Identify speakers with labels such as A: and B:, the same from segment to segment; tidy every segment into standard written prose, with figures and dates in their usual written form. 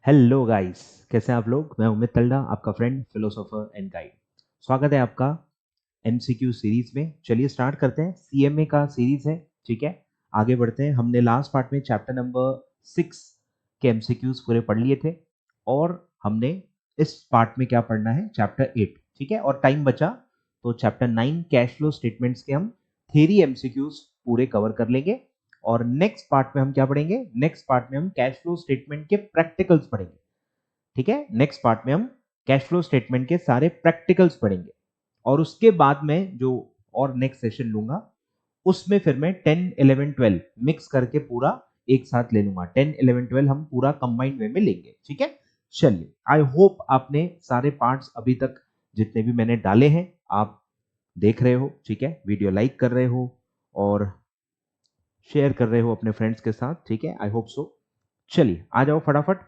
A: Hello guys, कैसे हैं आप लोग। मैं उमित तल्डा, आपका फ्रेंड फिलोसोफर एंड गाइड। स्वागत है आपका एमसीक्यू सीरीज में। चलिए स्टार्ट करते हैं। सीएमए का सीरीज है, ठीक है। आगे बढ़ते हैं। हमने लास्ट पार्ट में चैप्टर नंबर 6 के एमसीक्यूज पूरे पढ़ लिए थे और हमने इस पार्ट में क्या पढ़ना है, चैप्टर 8, ठीक है। और टाइम बचा तो चैप्टर 9 कैश फ्लो स्टेटमेंट्स के हम थ्योरी एमसीक्यूज पूरे कवर कर लेंगे। और नेक्स्ट पार्ट में हम क्या पढ़ेंगे, नेक्स्ट पार्ट में हम कैश फ्लो स्टेटमेंट के प्रैक्टिकल्स पढ़ेंगे, ठीक है। नेक्स्ट पार्ट में हम कैश फ्लो स्टेटमेंट के सारे प्रैक्टिकल्स पढ़ेंगे और उसके बाद में जो और नेक्स्ट सेशन लूंगा उसमें फिर मैं 10, 11, 12 मिक्स करके पूरा एक साथ ले लूंगा। 10, 11, 12 हम पूरा कंबाइंड वे में लेंगे, ठीक है। चलिए, आई होप आपने सारे पार्ट्स अभी तक जितने भी मैंने डाले हैं आप देख रहे हो, ठीक है। वीडियो लाइक कर रहे हो और शेयर कर रहे हो अपने फ्रेंड्स के साथ, ठीक है। I hope so. चलिए आ जाओ, फटाफट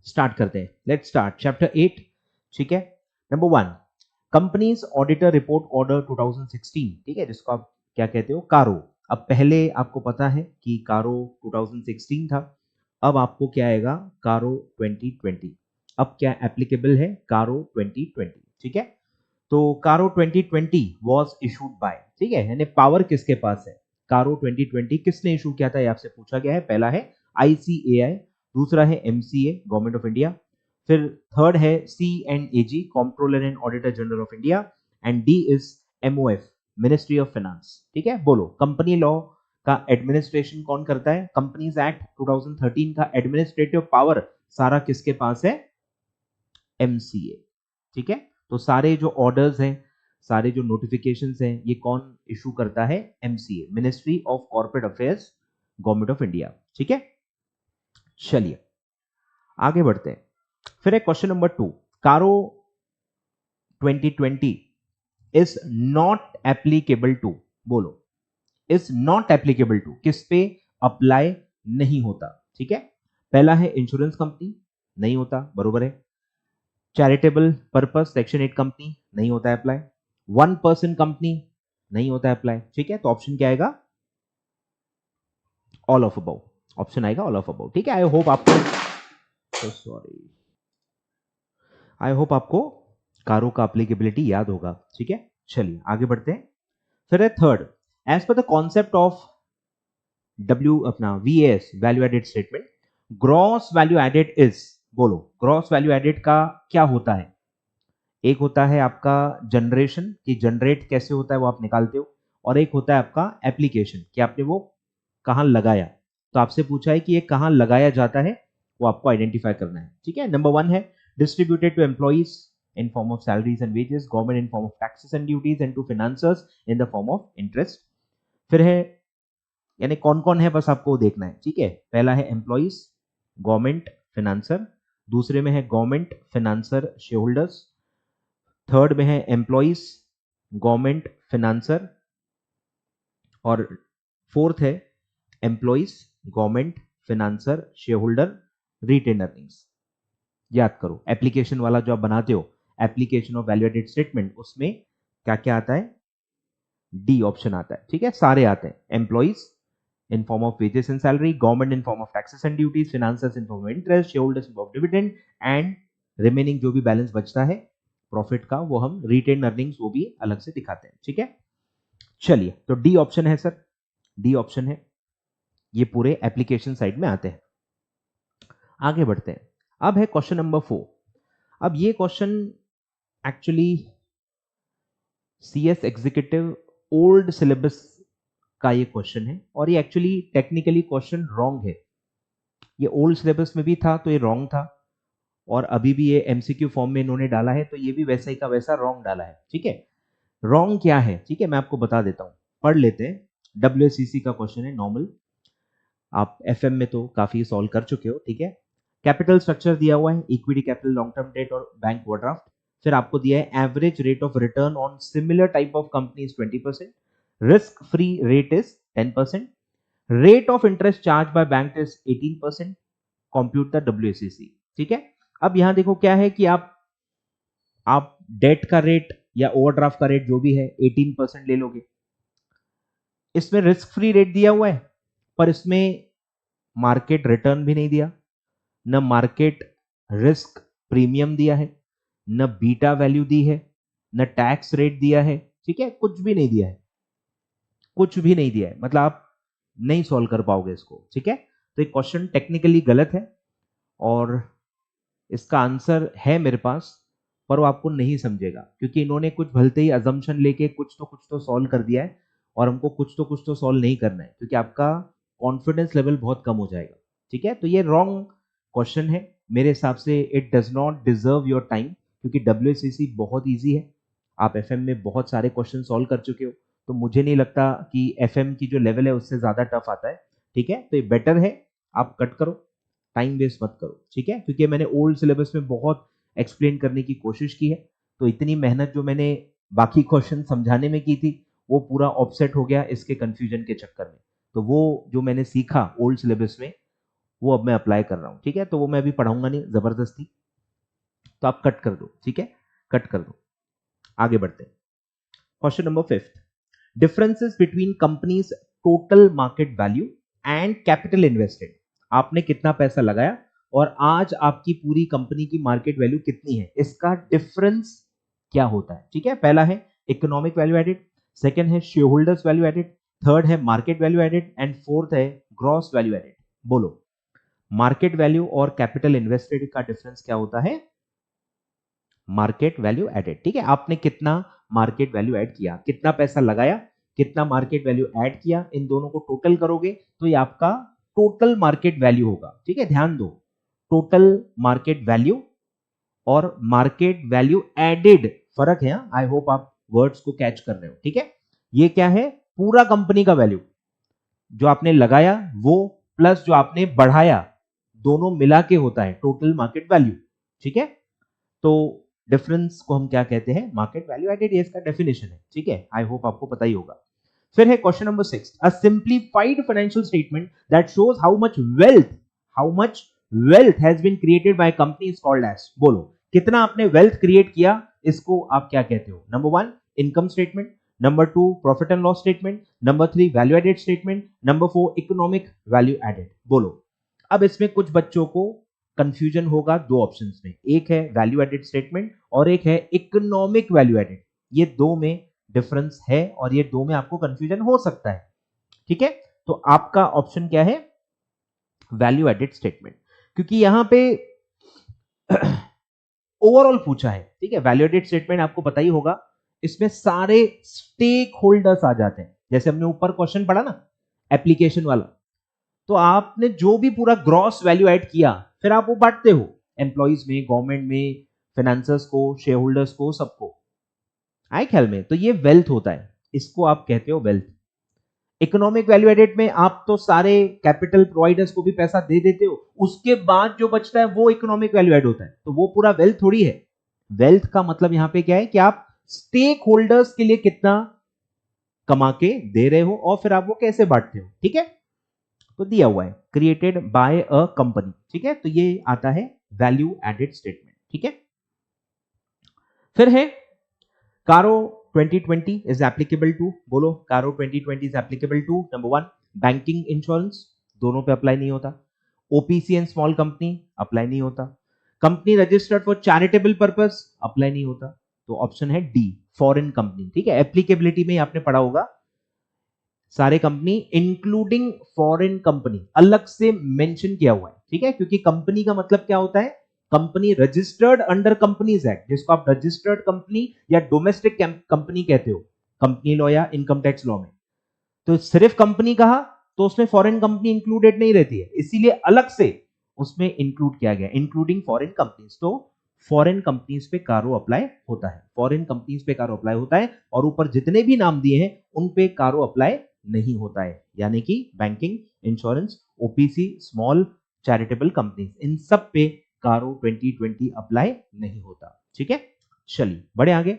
A: स्टार्ट करते हैं। लेट्स स्टार्ट चैप्टर 8, ठीक है। Number 1, companies auditor report order 2016, ठीक है, जिसको आप क्या कहते हो, कारो। अब पहले आपको पता है कि कारो 2016 था, अब आपको क्या आएगा, कारो 2020। अब क्या एप्लीकेबल है, कारो 2020, ठीक है। तो कारो 2020 वॉज इशूड बाय, ठीक है, यानी पावर किसके पास है, कारो 2020 किसने इशू किया था, ये आपसे पूछा गया है। पहला है आईसीएआई, दूसरा है एमसीए गवर्नमेंट ऑफ इंडिया, फिर थर्ड है CNAG controller and auditor general of India, and D is MOF ministry of finance, ठीक है। बोलो, कंपनी लॉ का एडमिनिस्ट्रेशन कौन करता है, कंपनीज एक्ट 2013 का एडमिनिस्ट्रेटिव पावर सारा किसके पास है, MCA, ठीक है। तो सारे जो ऑर्डर्स हैं, सारे जो नोटिफिकेशंस हैं, ये कौन इशू करता है, MCA ministry of corporate affairs government of India, ठीक है। चलिए आगे बढ़ते हैं। फिर है क्वेश्चन नंबर 2, कारो 2020 इज नॉट एप्लीकेबल टू, बोलो, इज नॉट एप्लीकेबल टू किस पे अप्लाई नहीं होता, ठीक है। पहला है इंश्योरेंस कंपनी, नहीं होता, बरोबर है। चैरिटेबल पर्पस सेक्शन 8 कंपनी, नहीं होता है अप्लाई। 1 पर्सन कंपनी, नहीं होता है अप्लाई, ठीक है। तो ऑप्शन क्या आएगा, ऑल ऑफ अबव, ऑप्शन आएगा ऑल ऑफ अबव, ठीक है। आई होप आपको, सॉरी, आई होप आपको कारो का एप्लीकेबिलिटी याद होगा, ठीक है। चलिए आगे बढ़ते हैं। फिर है third, as per the concept of अपना VAS value added statement, gross value added is, बोलो, ग्रॉस वैल्यू एडेड का क्या होता है। एक होता है आपका जनरेशन, कि जनरेट कैसे होता है वो आप निकालते हो, और एक होता है आपका एप्लीकेशन, कि आपने वो कहां लगाया। तो आपसे पूछा है कि ये कहां लगाया जाता है, वो आपको आइडेंटिफाई करना है, ठीक है। नंबर 1 है distributed to employees in form of salaries and wages, government in form of taxes and duties, and to financiers in the form of interest। फिर है, यानी कौन कौन है बस आपको देखना है, ठीक है। पहला है एम्प्लॉइज, गवर्नमेंट फिनेंसर, दूसरे में है government financer share holders, third में है एम्प्लॉइज गवर्नमेंट फिनेंसर, और फोर्थ है employees government financer share holder retain earnings. याद करो, एप्लीकेशन वाला जो आप बनाते हो, application of value added statement, उसमें क्या क्या आता है, डी ऑप्शन आता है, ठीक है। सारे आते हैं, employees in form of wages and salary, government in form of taxes and duties, financiers in form of interest, share holders in form of dividend, and remaining जो भी बैलेंस बचता है प्रॉफिट का, वो हम रिटेन अर्निंग्स वो भी अलग से दिखाते हैं, ठीक है। चलिए, तो डी ऑप्शन है सर, डी ऑप्शन है, ये पूरे एप्लीकेशन साइड में आते हैं। आगे बढ़ते हैं। अब है क्वेश्चन नंबर 4। अब ये question actually CS executive old syllabus का ये क्वेश्चन है, और ये एक्चुअली टेक्निकली क्वेश्चन रॉन्ग है। ये ओल्ड सिलेबस में भी था तो ये रॉन्ग था, और अभी भी ये MCQ फॉर्म में इन्होंने डाला है तो ये भी वैसा ही का वैसा रॉन्ग डाला है, ठीक है। रॉन्ग क्या है, ठीक है, मैं आपको बता देता हूं, पढ़ लेते हैं। WSCC का क्वेश्चन है नॉर्मल, आप FM में तो काफी सॉल्व कर चुके हो, ठीक है। कैपिटल स्ट्रक्चर दिया हुआ है, equity capital, long term debt और बैंक ओवरड्राफ्ट। फिर आपको दिया है average rate of return on similar type of companies 20%, risk free rate is 10%, rate of interest charge by bank is 18%, compute the WACC, ठीक है। अब यहां देखो क्या है कि आप डेट का रेट या ओवरड्राफ्ट का रेट जो भी है 18% ले लोगे। इसमें रिस्क फ्री रेट दिया हुआ है, पर इसमें मार्केट रिटर्न भी नहीं दिया, न मार्केट रिस्क प्रीमियम दिया है, न बीटा वैल्यू दी है, न टैक्स रेट दिया है, ठीक है, कुछ भी नहीं दिया है, कुछ भी नहीं दिया है, मतलब आप नहीं सॉल्व कर पाओगे इसको, ठीक है। तो ये क्वेश्चन टेक्निकली गलत है और इसका आंसर है मेरे पास, पर वो आपको नहीं समझेगा क्योंकि इन्होंने कुछ भलते ही अजम्पशन लेके कुछ तो सॉल्व कर दिया है और हमको कुछ तो सॉल्व नहीं करना है क्योंकि आपका कॉन्फिडेंस लेवल बहुत कम हो जाएगा, ठीक है। तो ये रॉन्ग क्वेश्चन है मेरे हिसाब से, it does not deserve your time क्योंकि WSCC बहुत ईजी है, आप FM में बहुत सारे क्वेश्चन सॉल्व कर चुके हो, तो मुझे नहीं लगता कि FM की जो लेवल है उससे ज्यादा टफ आता है, ठीक है। तो ये बेटर है आप कट करो, टाइम वेस्ट मत करो, ठीक है, क्योंकि मैंने ओल्ड सिलेबस में बहुत एक्सप्लेन करने की कोशिश की है, तो इतनी मेहनत जो मैंने बाकी क्वेश्चन समझाने में की थी वो पूरा ऑफसेट हो गया इसके कंफ्यूजन के चक्कर में, तो वो जो मैंने सीखा ओल्ड सिलेबस में वो अब मैं अप्लाई कर रहा हूँ, ठीक है। तो वो मैं अभी पढ़ाऊंगा नहीं जबरदस्ती, तो आप कट कर दो, ठीक है, कट कर दो। आगे बढ़ते हैं, question number 5, differences between companies total market value and capital invested. आपने कितना पैसा लगाया और आज आपकी पूरी कंपनी की मार्केट वैल्यू कितनी है, इसका डिफरेंस क्या होता है, ठीक है। पहला है इकोनॉमिक वैल्यू एडेड, सेकंड है share holders value added, third है market value added and fourth है ग्रॉस वैल्यू एडेड। बोलो, मार्केट वैल्यू और कैपिटल इन्वेस्टेड का डिफरेंस क्या होता है? मार्केट वैल्यू एडेड, ठीक है। आपने कितना मार्केट वैल्यू ऐड किया, कितना पैसा लगाया, कितना मार्केट वैल्यू ऐड किया, इन दोनों को टोटल करोगे तो ये आपका टोटल मार्केट वैल्यू होगा, ठीक है। ध्यान दो, टोटल मार्केट वैल्यू और मार्केट वैल्यू एडेड फर्क है, आई होप आप वर्ड्स को कैच कर रहे हो, ठीक है। ये क्या है? पूरा कंपनी का वैल्यू, जो आपने लगाया वो प्लस जो आपने बढ़ाया, दोनों मिला के होता है टोटल मार्केट वैल्यू, ठीक है। तो डिफरेंस को हम क्या कहते हैं? मार्केट वैल्यू एडेड, ये इसका डेफिनेशन है, ठीक है। आई होप आपको पता ही होगा। फिर है question number 6, a simplified financial statement that shows how much wealth has been created by company is called as. बोलो, कितना आपने वेल्थ क्रिएट किया, इसको आप क्या कहते हो? Number 1 income statement, number 2 profit and loss statement, number 3 value added statement, number 4 economic value added. बोलो, अब इसमें कुछ बच्चों को कंफ्यूजन होगा दो ऑप्शंस में, एक है वैल्यू एडेड स्टेटमेंट और एक है इकोनॉमिक वैल्यू एडेड। ये दो में डिफरेंस है और ये दो में आपको कंफ्यूजन हो सकता है, ठीक है। तो आपका ऑप्शन क्या है? वैल्यू एडेड स्टेटमेंट, क्योंकि यहां पे ओवरऑल पूछा है, ठीक है। वैल्यू एडेड स्टेटमेंट आपको पता ही होगा, इसमें सारे स्टेक होल्डर्स आ जाते हैं, जैसे हमने ऊपर क्वेश्चन पढ़ा ना एप्लीकेशन वाला, तो आपने जो भी पूरा ग्रॉस वैल्यू ऐड किया फिर आप वो बांटते हो एम्प्लॉइज में, गवर्नमेंट में, फाइनेंसर्स को, शेयर होल्डर्स को, सबको, आए ख्याल में? तो ये वेल्थ होता है, इसको आप कहते हो वेल्थ। इकोनॉमिक वैल्यू एडेड में आप तो सारे कैपिटल प्रोवाइडर्स को भी पैसा दे देते हो, उसके बाद जो बचता है वो इकोनॉमिक वैल्यू एड होता है, तो वो पूरा वेल्थ थोड़ी है। वेल्थ का मतलब यहां पे क्या है कि आप स्टेक होल्डर्स के लिए कितना कमा के दे रहे हो और फिर आप वो कैसे बांटते हो, ठीक है। तो दिया हुआ है क्रिएटेड बाय अ कंपनी, ठीक है। तो ये आता है वैल्यू एडेड स्टेटमेंट, ठीक है। फिर है कारो 2020 इज एप्लीकेबल टू। बोलो, CARO 2020 is applicable to number 1 banking insurance, दोनों पे अप्लाई नहीं होता। OPC and small company apply नहीं होता। Company registered for charitable purpose apply नहीं होता। तो ऑप्शन है डी, फॉरेन कंपनी, ठीक है। एप्लीकेबिलिटी में आपने पढ़ा होगा सारे कंपनी इंक्लूडिंग फॉरेन कंपनी अलग से मेंशन किया हुआ है, ठीक है, क्योंकि कंपनी का मतलब क्या होता है? Company registered under companies act, जिसको आप रजिस्टर्ड कंपनी या डोमेस्टिक कंपनी कहते हो कंपनी लॉ या इनकम टैक्स लॉ में। तो सिर्फ कंपनी कहा तो उसमें फॉरेन कंपनी इंक्लूडेड नहीं रहती है, इसीलिए अलग से उसमें इंक्लूड किया गया, इंक्लूडिंग फॉरेन कंपनीज। तो फॉरेन कंपनीज पे कारो अप्लाई होता है, फॉरेन कंपनीज पे कारो अप्लाई होता है, और ऊपर जितने भी नाम दिए हैं उन पे कारो अप्लाई नहीं होता है, यानी कि banking, insurance, OPC, small charitable companies, इन सब पे कारो 2020 अप्लाई नहीं होता, ठीक है। चलिए बढ़े आगे।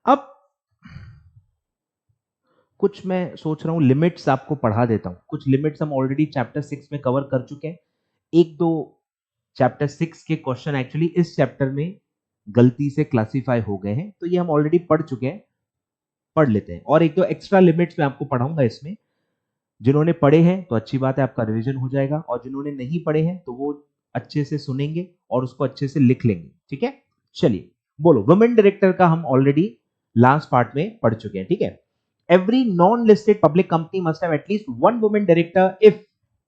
A: अब कुछ मैं सोच रहा हूं लिमिट्स आपको पढ़ा देता हूं, कुछ लिमिट्स हम ऑलरेडी चैप्टर 6 में कवर कर चुके हैं, एक दो चैप्टर 6 के क्वेश्चन एक्चुअली इस चैप्टर में गलती से क्लासिफाई हो गए हैं, तो ये हम ऑलरेडी पढ़ चुके हैं, पढ़ लेते हैं। और एक दो एक्स्ट्रा लिमिट्स मैं आपको पढ़ाऊंगा इसमें, जिन्होंने पढ़े हैं तो अच्छी बात है, आपका रिवीजन हो जाएगा, और जिन्होंने नहीं पढ़े हैं तो वो अच्छे से सुनेंगे और उसको अच्छे से लिख लेंगे। ठीक है, चलिए बोलो, वुमेन डायरेक्टर का हम ऑलरेडी लास्ट पार्ट में पढ़ चुके हैं। ठीक है, every non-listed public company must have at least one woman director if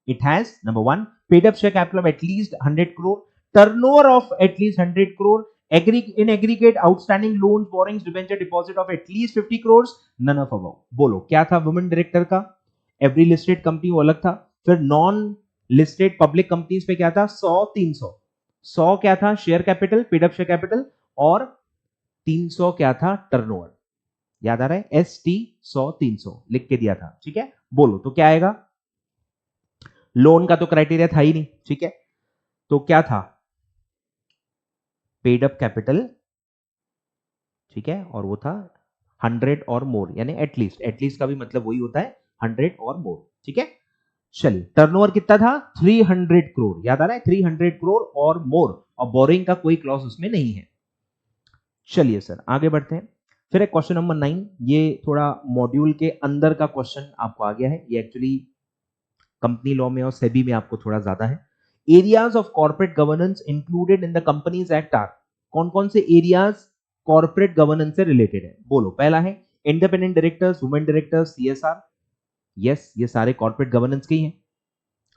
A: it has, number one, paid up share capital of at least 100 crore, turnover of at least 100 crore, in aggregate outstanding loans, borrowings, debenture deposit of at least 50 crores, none of above। बोलो क्या था women director का? Every listed company वो अलग था, फिर non listed public companies पे क्या था? 100 300। 100 क्या था? Share capital, paid up share capital, और 300 क्या था? टर्नओवर। याद आ रहा है? ST 100 300 लिख के दिया था। ठीक है, बोलो तो क्या आएगा? लोन का तो क्राइटेरिया था ही नहीं। ठीक है, तो क्या था? पेड अप कैपिटल, ठीक है, और वो था 100 और मोर, यानी एटलीस्ट। एटलीस्ट का भी मतलब वही होता है 100 और मोर। ठीक है, चलिए टर्नओवर कितना था? 300 करोड़। याद आ रहा है? 300 करोड़ और मोर, और बोरिंग का कोई क्लॉज उसमें नहीं है। चलिए सर आगे बढ़ते हैं। फिर एक क्वेश्चन नंबर 9, ये थोड़ा मॉड्यूल के अंदर का क्वेश्चन आपको आ गया है। ये एक्चुअली कंपनी लॉ में और सेबी में आपको थोड़ा ज्यादा है। Areas of corporate governance included in the companies act are. कौन कौन से एरियाज कॉर्पोरेट गवर्नेंस से रिलेटेड है? बोलो। पहला है independent directors, women directors, CSR। Yes, ये सारे कॉर्पोरेट गवर्नेंस के ही हैं।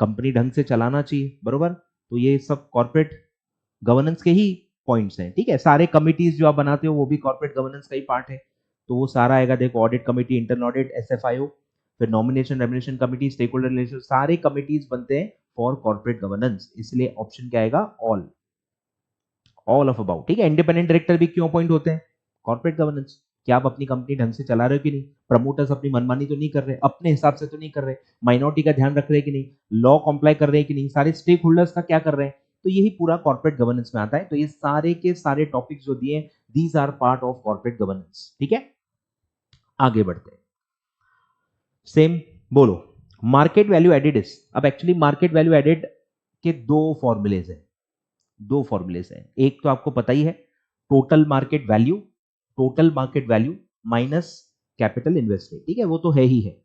A: कंपनी ढंग से चलाना चाहिए, बरोबर, तो ये सब कॉर्पोरेट गवर्नेंस के ही पॉइंट्स हैं। ठीक है, सारे कमिटीज जो आप बनाते हो वो भी कॉर्पोरेट गवर्नेंस का ही पार्ट है, तो वो सारा आएगा। देखो, audit committee, internal audit, SFIO, फिर nomination remuneration committee, stakeholder relation, सारे कमिटीज बनते हैं फॉर कॉर्पोरेट गवर्नेंस। इसलिए ऑप्शन क्या आएगा? All of about. ठीक है, इंडिपेंडेंट डायरेक्टर भी क्यों अपॉइंट होते हैं? Corporate governance. क्या आप अपनी कंपनी ढंग से चला रहे हो कि नहीं? प्रमोटर्स अपनी मनमानी तो नहीं कर रहे, अपने हिसाब से तो नहीं कर रहे, माइनॉरिटी का ध्यान रख रहे हैं कि नहीं, लॉ कंप्लाई कर रहे हैं कि नहीं, सारे स्टेक होल्डर्स का क्या कर रहे हैं? तो यही पूरा कॉर्पोरेट गवर्नेंस में आता है। तो ये सारे के सारे टॉपिक्स जो दिए, these are part of corporate governance. ठीक है, आगे बढ़ते हैं। सेम बोलो, मार्केट वैल्यू एडेड इज। अब एक्चुअली मार्केट वैल्यू एडेड के दो फॉर्मूलेज हैं। दो फॉर्मूलेज हैं। एक तो आपको पता ही है, total market value, total market value minus capital invested. ठीक है, वो तो है ही है।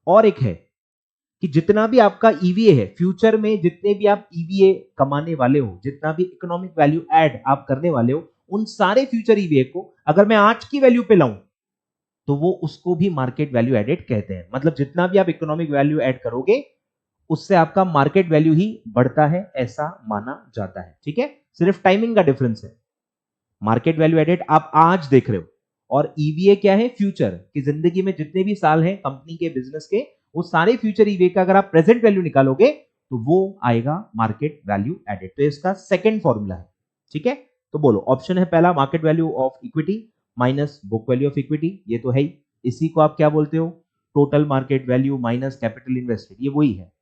A: और एक है कि जितना भी आपका ईवीए है, फ्यूचर में जितने भी आप ईवीए कमाने वाले हो, जितना भी इकोनॉमिक वैल्यू ऐड आप करने वाले हो, उन सारे फ्यूचर ईवीए को अगर मैं आज की वैल्यू पे लाऊं तो वो उसको भी मार्केट वैल्यू एडेड कहते हैं। मतलब जितना भी आप इकोनॉमिक वैल्यू ऐड करोगे उससे आपका मार्केट वैल्यू ही बढ़ता है, ऐसा माना जाता है। ठीक है, सिर्फ टाइमिंग का डिफरेंस है। मार्केट वैल्यू एडेड आप आज देख रहे हो, और ईवीए क्या है? फ्यूचर की जिंदगी में जितने भी साल हैं कंपनी के, बिजनेस के, वो सारे फ्यूचर ईवीए का अगर आप प्रेजेंट वैल्यू निकालोगे तो वो आएगा मार्केट वैल्यू एडेड। तो इसका सेकंड फॉर्मूला है। ठीक है, तो बोलो, ऑप्शन है पहला market value of equity minus book value of equity, ये तो है ही। इसी को आप क्या बोलते हो? Total market value minus capital invested, ये वही है,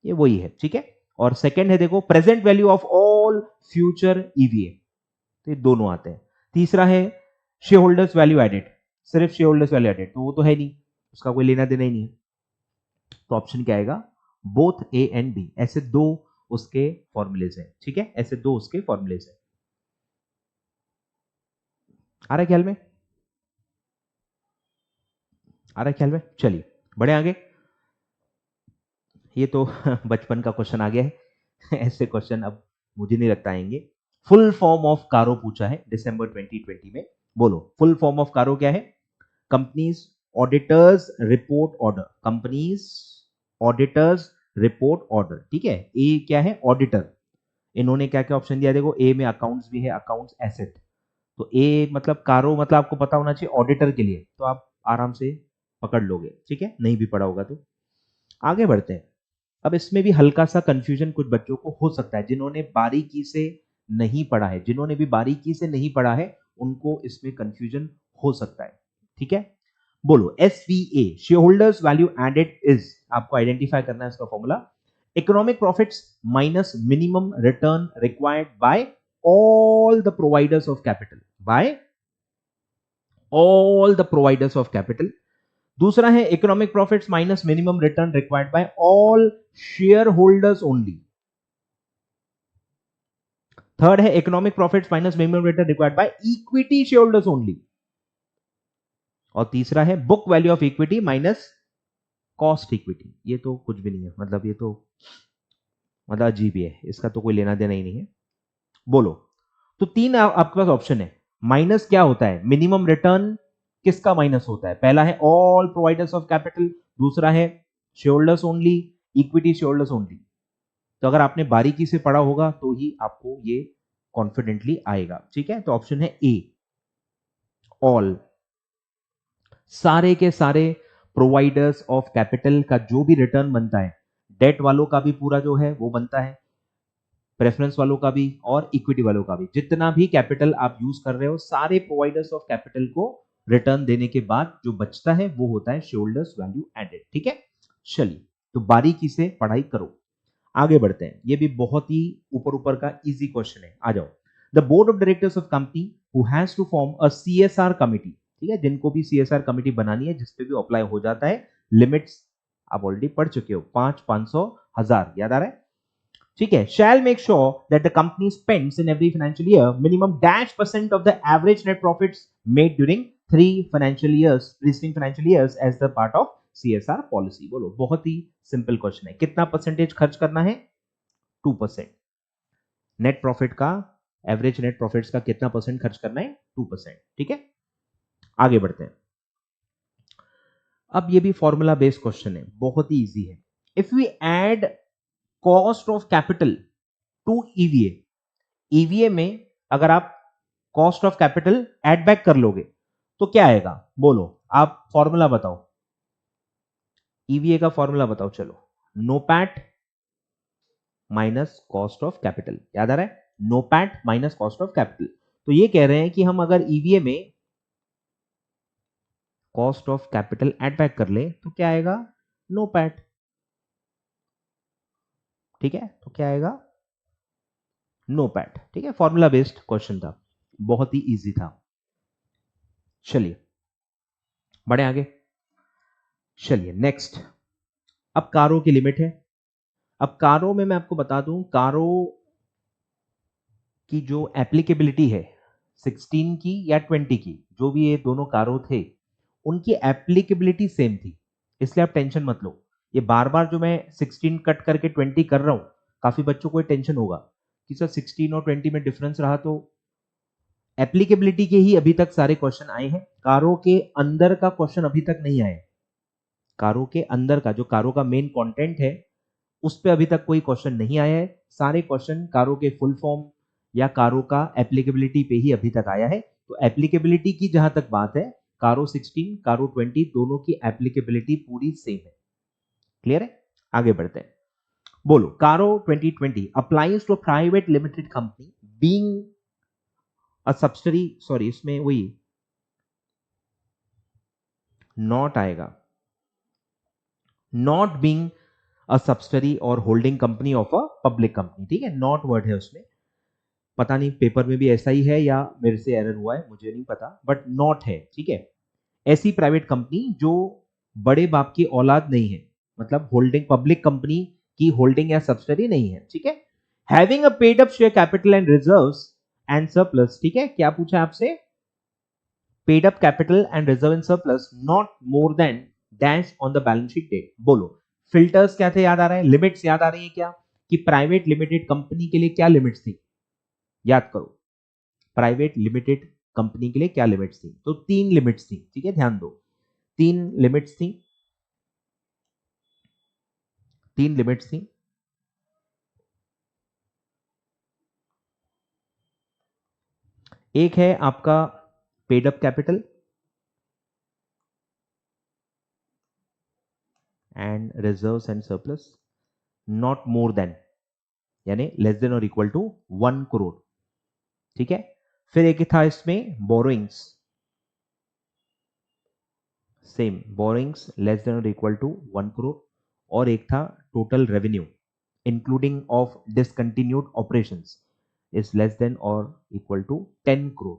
A: ये वही है। ठीक है, और सेकंड है देखो, present value of all future EVA, तो ये दोनों आते हैं। तीसरा है शेयर होल्डर्स वैल्यू एडेड, सिर्फ शेयर होल्डर्स वैल्यू एडेड, तो वो तो है नहीं, उसका कोई लेना देना ही नहीं है। तो ऑप्शन क्या आएगा? Both A and B। ऐसे दो उसके फॉर्मूलेज हैं। ठीक है, ऐसे दो उसके फॉर्मूलेज हैं। आ रहा है ख्याल में? आ रहा है ख्याल में? चलिए बढ़े आगे। ये तो बचपन का क्वेश्चन आ गया है। ऐसे क्वेश्चन अब मुझे नहीं लगता आएंगे। फुल फॉर्म ऑफ कारो पूछा है दिसंबर 2020 में। बोलो, फुल फॉर्म ऑफ कारो क्या है? Companies auditors report order, companies auditors report order. ठीक है, ए क्या है? ऑडिटर। इन्होंने क्या क्या ऑप्शन दिया? देखो, ए में अकाउंट्स भी है, अकाउंट्स एसेट, तो ए मतलब कारो मतलब आपको पता होना चाहिए ऑडिटर के लिए, तो आप आराम से पकड़ लोगे। ठीक है, नहीं भी पढ़ा होगा तो। आगे बढ़ते हैं। अब इसमें भी हल्का सा कंफ्यूजन कुछ बच्चों को हो सकता है, जिन्होंने बारीकी से नहीं पढ़ा है, जिन्होंने भी बारीकी से नहीं पढ़ा है उनको इसमें कंफ्यूजन हो सकता है। ठीक है, बोलो, SVA share holders value added is, आपको आइडेंटिफाई करना है इसका formula, economic profits minus minimum return required by all the providers of capital, by all the providers of capital. दूसरा है economic profits minus minimum return required by all share holders only. Third है economic profits minus minimum return required by equity share holders only. और तीसरा है book value of equity minus cost equity, ये तो कुछ भी नहीं है, मतलब ये तो मतलब अजीब ही है, इसका तो कोई लेना देना ही नहीं है। बोलो, तो तीन आपके पास ऑप्शन है। माइनस क्या होता है, मिनिमम रिटर्न किसका माइनस होता है? पहला है ऑल प्रोवाइडर्स ऑफ कैपिटल, दूसरा है shareholders only, equity shareholders only. तो अगर आपने बारीकी से पढ़ा होगा तो ही आपको ये कॉन्फिडेंटली आएगा, ठीक है। तो ऑप्शन है ए, ऑल, सारे के सारे प्रोवाइडर्स ऑफ कैपिटल का जो भी रिटर्न बनता है, डेट वालों का भी पूरा जो है वो बनता है, प्रेफरेंस वालों का भी और इक्विटी वालों का भी, जितना भी कैपिटल आप यूज कर रहे हो, सारे प्रोवाइडर्स ऑफ कैपिटल को रिटर्न देने के बाद जो बचता है वो होता है शेयरहोल्डर्स वैल्यू एडेड, ठीक है। चलिए, तो बारीकी से पढ़ाई करो, आगे बढ़ते हैं। ये भी बहुत ही ऊपर ऊपर का इजी क्वेश्चन है, आ जाओ। The board of directors of company who has to form a CSR committee, ठीक है, जिनको भी सीएसआर कमिटी बनानी है, जिसपे भी अप्लाई हो जाता है, लिमिट्स आप ऑलरेडी पढ़ चुके हो, 5, 500, 1000, याद आ रहा है, ठीक है। Shall make sure that the company spends in every financial year minimum -% of the average net profits made during 3 financial years, preceding financial years as the part of CSR policy. बोलो, बहुत ही सिंपल क्वेश्चन है, कितना percentage खर्च करना है? 2%। Net profit का, average net profits का कितना परसेंट खर्च करना है? 2%, ठीक है। आगे बढ़ते हैं। अब ये भी फॉर्मूला बेस्ड क्वेश्चन है, बहुत ही इजी है। If we add cost of capital to EVA, EVA में अगर आप cost of capital add back कर लोगे तो क्या आएगा? बोलो, आप फॉर्मूला बताओ, ईवीए का फॉर्मूला बताओ। चलो, NOPAT minus cost of capital, याद आ रहा है? NOPAT minus cost of capital. तो ये कह रहे हैं कि हम अगर ईवीए में cost of capital add back कर ले तो क्या आएगा? नोपैट, ठीक है। तो क्या आएगा? नोपैट, ठीक है। फॉर्मूला बेस्ड क्वेश्चन था, बहुत ही इजी था। चलिए बढ़े आगे। चलिए नेक्स्ट, अब कारों की लिमिट है। अब कारों में मैं आपको बता दूं, कारों की जो एप्लीकेबिलिटी है 16 की या 20 की, जो भी ये दोनों कारों थे, उनकी एप्लीकेबिलिटी सेम थी, इसलिए आप टेंशन मत लो। ये बार बार जो मैं 16 कट करके 20 कर रहा हूं, काफी बच्चों को टेंशन होगा कि सर 16 और 20 में डिफरेंस रहा, तो एप्लीकेबिलिटी के ही अभी तक सारे क्वेश्चन आए हैं, कारों के अंदर का क्वेश्चन अभी तक नहीं आया। कारों के अंदर का, जो कारों का मेन कंटेंट है, उस पे अभी तक कोई क्वेश्चन नहीं आया है। सारे क्वेश्चन कारों के फुल फॉर्म या कारों का एप्लीकेबिलिटी पे ही अभी तक आया है। तो एप्लीकेबिलिटी की जहां तक बात है, कारो 16, कारो 20 दोनों की एप्लीकेबिलिटी पूरी सेम है। क्लियर है? आगे बढ़ते हैं। बोलो, CARO 2020 applies to private limited company being a subsidiary, sorry इसमें वही नॉट आएगा, नॉट बीइंग अ सब्सिडरी और holding company of a public company, ठीक है। नॉट वर्ड है उसमें, पता नहीं पेपर में भी ऐसा ही है या मेरे से एरर हुआ है, मुझे नहीं पता, बट नॉट है, ठीक है। ऐसी प्राइवेट कंपनी जो बड़े बाप की औलाद नहीं है, मतलब होल्डिंग पब्लिक कंपनी की होल्डिंग या सब्सिडरी नहीं है, ठीक है। Having a paid up share capital and reserves and surplus, ठीक है। क्या पूछा है आपसे? Paid up capital and reserve and surplus not more than dash on the balance sheet date. बोलो, फिल्टर्स क्या थे, याद आ रहा है? लिमिट्स याद आ रही है क्या, कि प्राइवेट लिमिटेड कंपनी के लिए क्या लिमिट्स थी? याद करो, प्राइवेट लिमिटेड कंपनी के लिए क्या लिमिट्स थी? तो 3 लिमिट्स थी, ठीक है, ध्यान दो। 3 लिमिट्स थी, 3 लिमिट्स थी। एक है आपका paid up capital and reserves and surplus not more then, यानी लेस देन और इक्वल टू 1 करोड़, ठीक है। फिर एक था इसमें borrowings, same borrowings less than और इक्वल टू 1 करोड़, और एक था total revenue including of discontinued operations is less than और इक्वल टू 10 करोड़।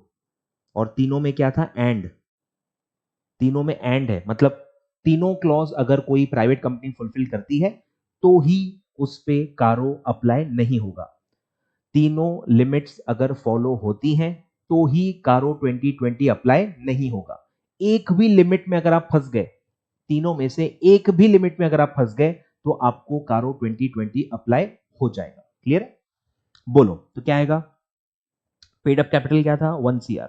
A: और तीनों में क्या था? एंड, तीनों में एंड है, मतलब तीनों क्लॉज अगर कोई प्राइवेट कंपनी फुलफिल करती है तो ही उस पे कारो अप्लाई नहीं होगा। तीनों लिमिट्स अगर फॉलो होती हैं तो ही कारो 2020 अप्लाई नहीं होगा। एक भी लिमिट में अगर आप फंस गए, तीनों में से एक भी लिमिट में अगर आप फंस गए तो आपको कारो 2020 अप्लाई हो जाएगा। क्लियर है? बोलो तो क्या आएगा? पेड अप कैपिटल क्या था? 1 CR।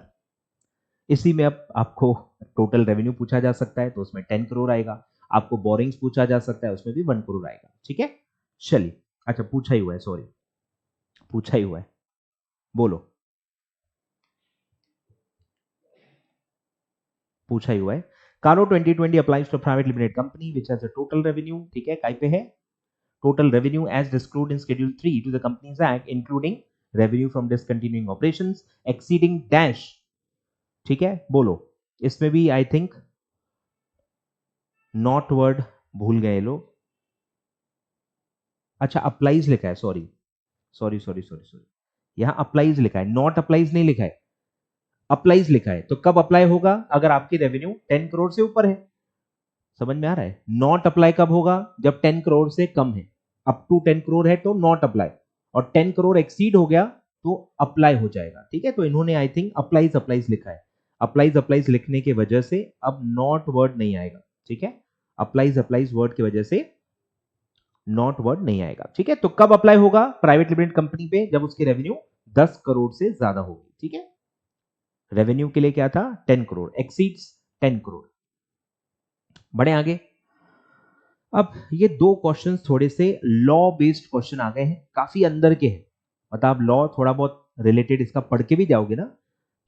A: इसी में अब आपको टोटल रेवेन्यू पूछा जा सकता है तो उसमें 10 करोड़ आएगा। आपको बोरिंग्स पूछा जा सकता है, उसमें भी 1 करोड़ आएगा। ठीक है, चलिए। अच्छा, पूछा ही हुआ है, सॉरी, पूछा ही हुआ है। बोलो, पूछा ही हुआ है। CARO 2020 applies to private limited company which has a total revenue, ठीक है, काय पे है? Total revenue as disclosed in schedule 3 to the companies act including revenue from discontinuing operations exceeding dash. ठीक है, बोलो। इसमें भी आई थिंक नॉट वर्ड भूल गए लोग। अच्छा, अप्लाइज लिखा है, sorry sorry sorry sorry sorry, यहां अप्लाइज लिखा है, नॉट अप्लाइज नहीं लिखा है, अप्लाइज लिखा है। तो कब अप्लाई होगा? अगर आपकी रेवेन्यू 10 करोड़ से ऊपर है। समझ में आ रहा है? नॉट अप्लाई कब होगा? जब 10 करोड़ से कम है। अप टू 10 करोड़ है तो नॉट अप्लाई, और 10 करोड़ एक्सीड हो गया तो अप्लाई हो जाएगा। ठीक है, तो इन्होंने आई थिंक अप्लाइज अप्लाइज लिखा है। अप्लाइज अप्लाइज लिखने की वजह से अब नॉट वर्ड नहीं आएगा। ठीक है, अप्लाइज अप्लाइज वर्ड की वजह से नॉट वर्ड नहीं आएगा। ठीक है, तो कब अप्लाई होगा प्राइवेट लिमिटेड कंपनी पे? जब उसकी रेवेन्यू 10 करोड़ से ज्यादा होगी। ठीक है, रेवेन्यू के लिए क्या था? 10 करोड़, एक्सीड्स 10 करोड़। बढ़े आगे। अब ये दो क्वेश्चंस थोड़े से लॉ बेस्ड क्वेश्चन आ गए हैं, काफी अंदर के हैं। मतलब आप लॉ थोड़ा बहुत रिलेटेड इसका पढ़ के भी जाओगे ना,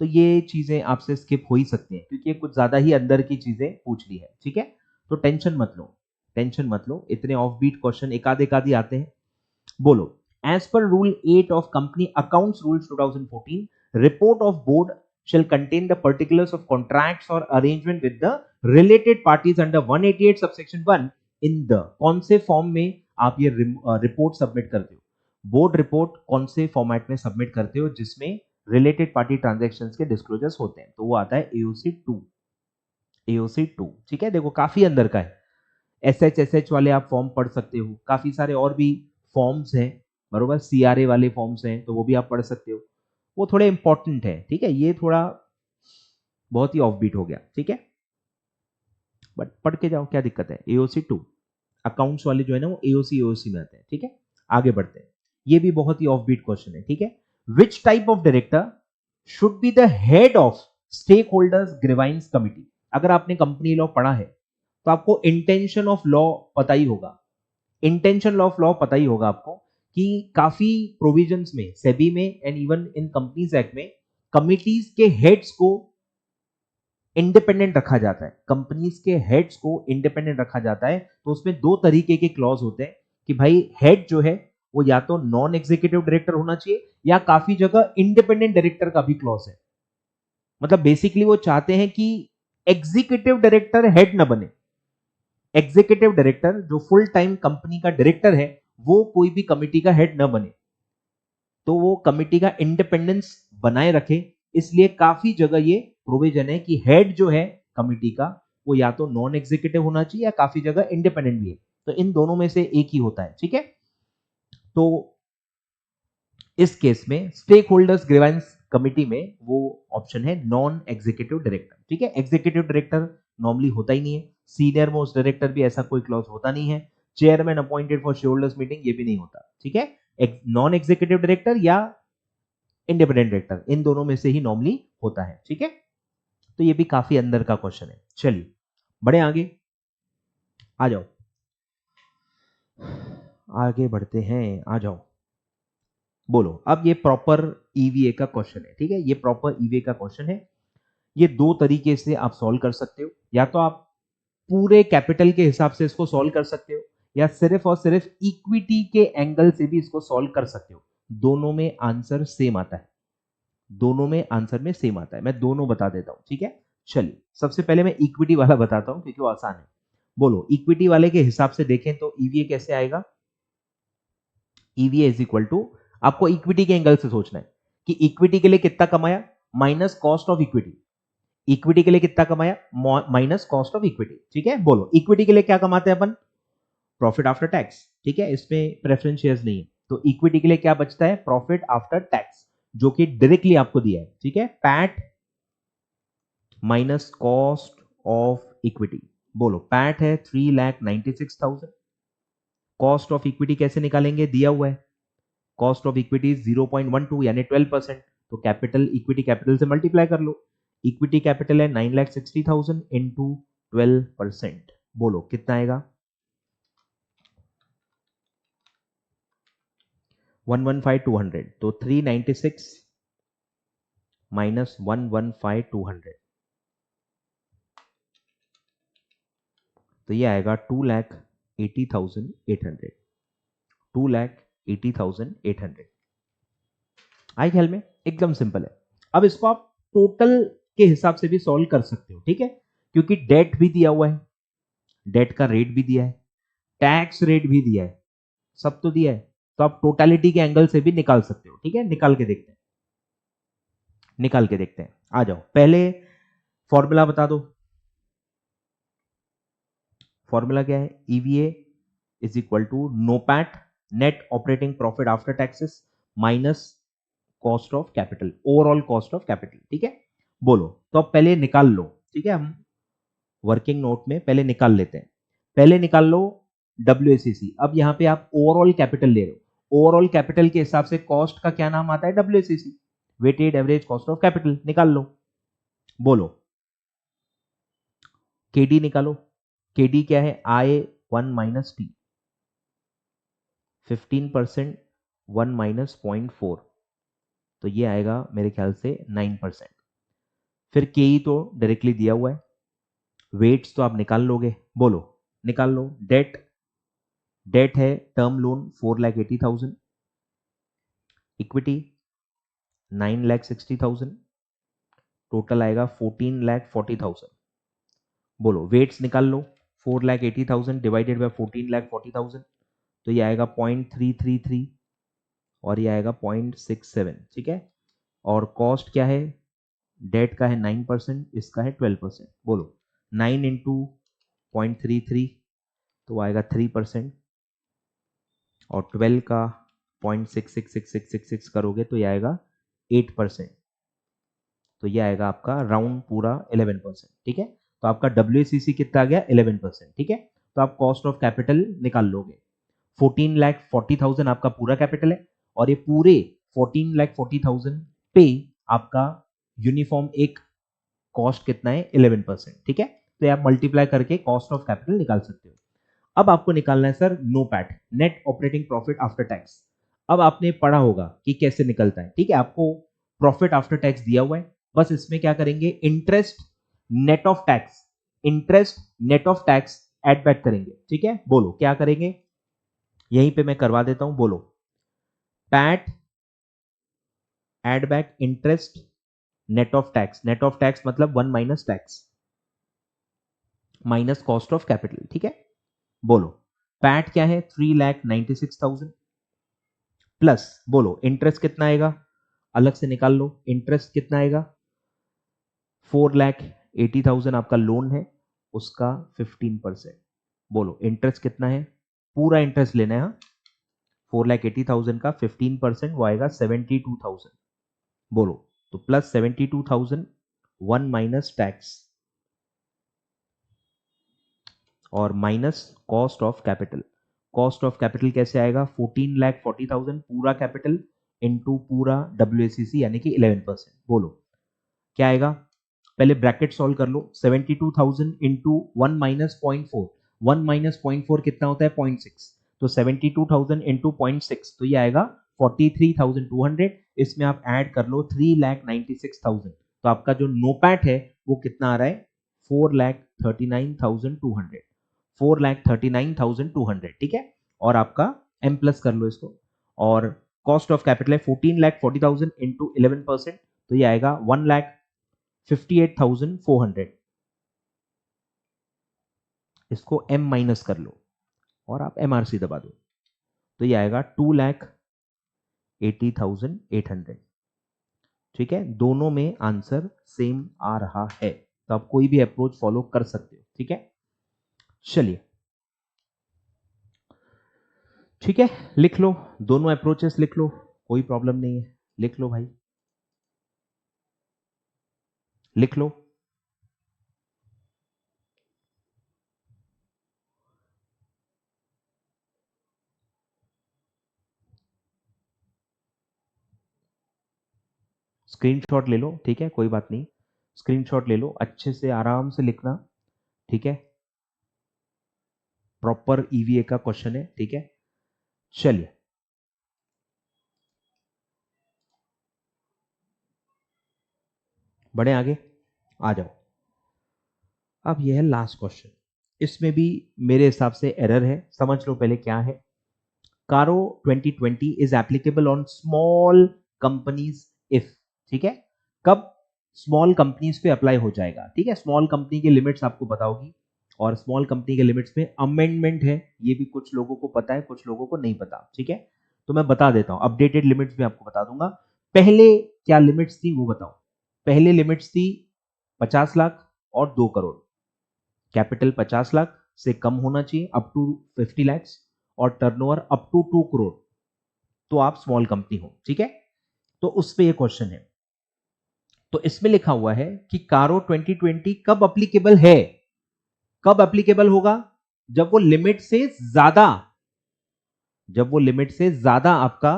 A: तो ये चीजें आपसे स्किप हो ही सकती हैं, क्योंकि ये कुछ ज्यादा ही अंदर की चीजें पूछ ली है। ठीक है, तो टेंशन मत लो, टेंशन मत लो, इतने ऑफ बीट क्वेश्चन एक आधे आते हैं। बोलो, as per rule 8 of company accounts rules 2014, report of board shall contain the particulars of contracts or arrangement with the related parties under 188 subsection 1 in the, कौन से फॉर्म में आप ये रिपोर्ट सबमिट करते हो? बोर्ड रिपोर्ट कौन से format में सबमिट करते हो जिसमें रिलेटेड पार्टी ट्रांजैक्शंस के डिस्क्लोजर्स होते हैं? तो वो आता है AOC 2। AOC 2, ठीक है, देखो काफी अंदर का है। SHSH वाले आप फॉर्म पढ़ सकते हो, काफी सारे और भी फॉर्म्स हैं, बरोबर, CRA वाले फॉर्म्स हैं, तो वो भी आप पढ़ सकते हो। वो थोड़े इंपॉर्टेंट है। ठीक है, ये थोड़ा बहुत ही ऑफ बीट हो गया। ठीक है, बट पढ़ के जाओ, क्या दिक्कत है? AOC 2 अकाउंट्स वाले जो है ना, वो AOC में आते हैं। ठीक है, आगे बढ़ते हैं। ये भी बहुत ही ऑफ बीट क्वेश्चन है। ठीक है, which type of director should be the head of stake holders grievance committee? अगर आपने कंपनी लॉ पढ़ा है तो आपको इंटेंशन ऑफ लॉ पता ही होगा। इंटेंशन ऑफ लॉ पता ही होगा आपको कि काफी प्रोविजंस में, सेबी में and even in companies act में, कमिटीज के हेड्स को इंडिपेंडेंट रखा जाता है। कंपनीज के हेड्स को इंडिपेंडेंट रखा जाता है, तो उसमें दो तरीके के क्लॉज होते हैं कि भाई हेड जो है वो या तो नॉन एग्जीक्यूटिव डायरेक्टर होना चाहिए, या काफी जगह इंडिपेंडेंट डायरेक्टर का भी क्लॉज है। मतलब बेसिकली वो चाहते हैं कि एग्जीक्यूटिव डायरेक्टर हेड न बने। एग्जीक्यूटिव डायरेक्टर जो फुल टाइम कंपनी का डायरेक्टर है, वो कोई भी कमिटी का हेड न बने, तो वो कमिटी का इंडिपेंडेंस बनाए रखे। इसलिए काफी जगह ये प्रोविजन है कि हेड जो है कमिटी का, वो या तो नॉन एग्जीक्यूटिव होना चाहिए या काफी जगह इंडिपेंडेंट भी है। तो इन दोनों में से एक ही होता है। ठीक है, तो इस केस में स्टेक होल्डर्स ग्रीवेंस कमिटी में वो ऑप्शन है नॉन एग्जीक्यूटिव डायरेक्टर। ठीक है, एग्जीक्यूटिव डायरेक्टर नॉर्मली होता ही नहीं है, सीनियर मोस्ट डायरेक्टर भी ऐसा कोई क्लॉज होता नहीं है, chairman appointed for share holders meeting ये भी नहीं होता। ठीक है, नॉन एग्जीक्यूटिव डायरेक्टर या इंडिपेंडेंट डायरेक्टर, इन दोनों में से ही नॉर्मली होता है। ठीक है, तो ये भी काफी अंदर का क्वेश्चन है। चलिए बढ़े आगे, आ जाओ, आगे बढ़ते हैं, आ जाओ। बोलो, अब ये प्रॉपर ईवीए का क्वेश्चन है। ठीक है, ये प्रॉपर ईवीए का क्वेश्चन है। ये दो तरीके से आप सॉल्व कर सकते हो, या तो आप पूरे कैपिटल के हिसाब से इसको सॉल्व कर सकते हो, या सिर्फ और सिर्फ इक्विटी के एंगल से भी इसको सॉल्व कर सकते हो। दोनों में आंसर सेम आता है, दोनों में आंसर में सेम आता है। मैं दोनों बता देता हूं। ठीक है, चलिए सबसे पहले मैं इक्विटी वाला बताता हूं क्योंकि वो आसान है। बोलो, इक्विटी वाले के हिसाब से देखें तो ईवीए कैसे आएगा? ईवीए इज इक्वल टू, आपको इक्विटी के एंगल से सोचना है कि इक्विटी के लिए कितना कमाया minus cost of equity. Equity के लिए कितना कमाया माइनस कॉस्ट ऑफ इक्विटी। ठीक है, बोलो इक्विटी के लिए क्या कमाते हैं अपन? Profit after tax. ठीक है, इसमें प्रेफरेंस शेयर्स नहीं है, तो इक्विटी के लिए क्या बचता है? प्रॉफिट आफ्टर टैक्स, जो कि डायरेक्टली आपको दिया है। ठीक है, PAT minus cost of equity. बोलो पैट है 3,96,000। कॉस्ट ऑफ इक्विटी कैसे निकालेंगे, दिया हुआ है, कॉस्ट ऑफ इक्विटी 0.12 यानी 12%। तो कैपिटल इक्विटी कैपिटल से मल्टीप्लाई कर लो। इक्विटी कैपिटल है 9,60,000 इंटू 12%। बोलो कितना आएगा, 115,200। तो 396 माइनस 115,200, तो ये आएगा 2,80,800। 2,80,800 आई ख्याल में एकदम सिंपल है। अब इसको आप टोटल के हिसाब से भी सॉल्व कर सकते हो, ठीक है, क्योंकि डेट भी दिया हुआ है, डेट का रेट भी दिया है, टैक्स रेट भी दिया है, सब तो दिया है। तो आप टोटलिटी के एंगल से भी निकाल सकते हो, ठीक है, निकाल के देखते हैं, निकाल के देखते हैं। आ जाओ, पहले फॉर्मूला बता दो। फॉर्मूला क्या है, EVA is equal to NOPAT net operating profit after taxes minus cost of capital, overall cost of capital, ठीक है। बोलो, तो अब पहले निकाल लो, ठीक है, हम वर्किंग नोट में पहले निकाल लेते हैं। पहले निकाल लो WACC। अब यहां पे आप ओवरऑल कैपिटल ले रहे हो, ओवरऑल कैपिटल के हिसाब से कॉस्ट का क्या नाम आता है, WACC, weighted average cost of capital. निकाल लो, बोलो KD निकालो। KD क्या है, I1 माइनस टी, 15% 1 माइनस 0.4, तो ये आएगा मेरे ख्याल से 9%। फिर KE तो डायरेक्टली दिया हुआ है, वेट्स तो आप निकाल लोगे, बोलो निकाल लो। डेट, डेट है टर्म लोन 4,80,000, इक्विटी 9,60,000, टोटल आएगा 14,40,000। बोलो वेट्स निकाल लो, 4,80,000 डिवाइडेड बाय 14,40,000, तो ये आएगा 0.333 और ये आएगा 0.67, ठीक है। और कॉस्ट क्या है, डेट का है 9%, इसका है 12%। बोलो 9 इंटू 0.33 तो आएगा 3%, और 12 का 0.666666 करोगे तो ये आएगा 8%, तो ये आएगा आपका राउंड पूरा 11%, ठीक है। तो आपका WACC कितना आ गया, 11%, ठीक है। तो आप कॉस्ट ऑफ कैपिटल निकाल लोगे, 14,40,000 आपका पूरा कैपिटल है, और ये पूरे 14,40,000 पे आपका यूनिफॉर्म एक कॉस्ट कितना है, 11%, ठीक है। तो ये आप मल्टीप्लाई करके कॉस्ट ऑफ कैपिटल निकाल सकते हो। अब आपको निकालना है sir NOPAT, net operating profit after tax. अब आपने पढ़ा होगा कि कैसे निकलता है, ठीक है, आपको प्रॉफिट आफ्टर टैक्स दिया हुआ है, बस इसमें क्या करेंगे, interest net of tax, interest net of tax add back करेंगे, ठीक है। बोलो क्या करेंगे, यहीं पे मैं करवा देता हूं, बोलो PAT add back interest net of tax, net of tax मतलब 1 minus tax minus cost of capital, ठीक है। बोलो पैट क्या है, 3,96,000 प्लस, बोलो इंटरेस्ट कितना आएगा, अलग से निकाल लो, इंटरेस्ट कितना आएगा, 4,80,000 आपका लोन है, उसका 15%। बोलो इंटरेस्ट कितना है, पूरा इंटरेस्ट लेना है, हाँ, 4,80,000 का 15% वो आएगा 72,000। बोलो तो प्लस 72,000 1 माइनस टैक्स और minus cost of capital. Cost of capital कैसे आएगा, 14,40,000 पूरा कैपिटल इनटू पूरा WACC यानी कि 11%। बोलो क्या आएगा, पहले ब्रैकेट सॉल्व कर लो, 72,000 इंटू 1 माइनस 0.4, 1 माइनस 0.4 कितना होता है, 0.6, तो 72,000 इंटू 0.6 तो ये आएगा 43,200। इसमें आप ऐड कर लो 3,96,000, तो आपका जो नोपैट है वो कितना आ रहा है, 4,39,200, 4,39,200, ठीक है। और आपका M प्लस कर लो इसको, और कॉस्ट ऑफ कैपिटल है 14,40,000 इंटू 11%, तो ये आएगा 1,58,400। इसको M माइनस कर लो और आप MRC दबा दो, तो ये आएगा 2,80,800, ठीक है। दोनों में आंसर सेम आ रहा है, तो आप कोई भी अप्रोच फॉलो कर सकते हो, ठीक है। चलिए ठीक है, लिख लो, दोनों अप्रोचेस लिख लो, कोई प्रॉब्लम नहीं है, लिख लो भाई, लिख लो। स्क्रीनशॉट ले लो, ठीक है, कोई बात नहीं, स्क्रीनशॉट ले लो, अच्छे से आराम से लिखना, ठीक है, प्रॉपर ईवीए का क्वेश्चन है, ठीक है। चलिए बढ़े आगे, आ जाओ। अब यह है लास्ट क्वेश्चन, इसमें भी मेरे हिसाब से एरर है, समझ लो पहले क्या है। CARO 2020 is applicable on small companies if, ठीक है, कब स्मॉल कंपनीज पे अप्लाई हो जाएगा, ठीक है, स्मॉल कंपनी के लिमिट्स आपको बताओगी, और स्मॉल कंपनी के लिमिट्स में अमेंडमेंट है, ये भी कुछ लोगों को पता है, कुछ लोगों को नहीं पता, ठीक है, तो मैं बता देता हूं, अपडेटेड लिमिट्स भी आपको बता दूंगा। पहले क्या लिमिट्स थी वो बताओ। पहले लिमिट्स थी 50 लाख और 2 करोड़, कैपिटल 50 लाख से कम होना चाहिए अप टू 50 लैक्स, और टर्नओवर अप टू 2 करोड़, तो आप स्मॉल कंपनी हो, ठीक है। तो उस पे ये क्वेश्चन है, तो इसमें लिखा हुआ है कि कारो 2020 कब अप्लीकेबल है, कब अप्लीकेबल होगा, जब वो लिमिट से ज्यादा, जब वो लिमिट से ज्यादा आपका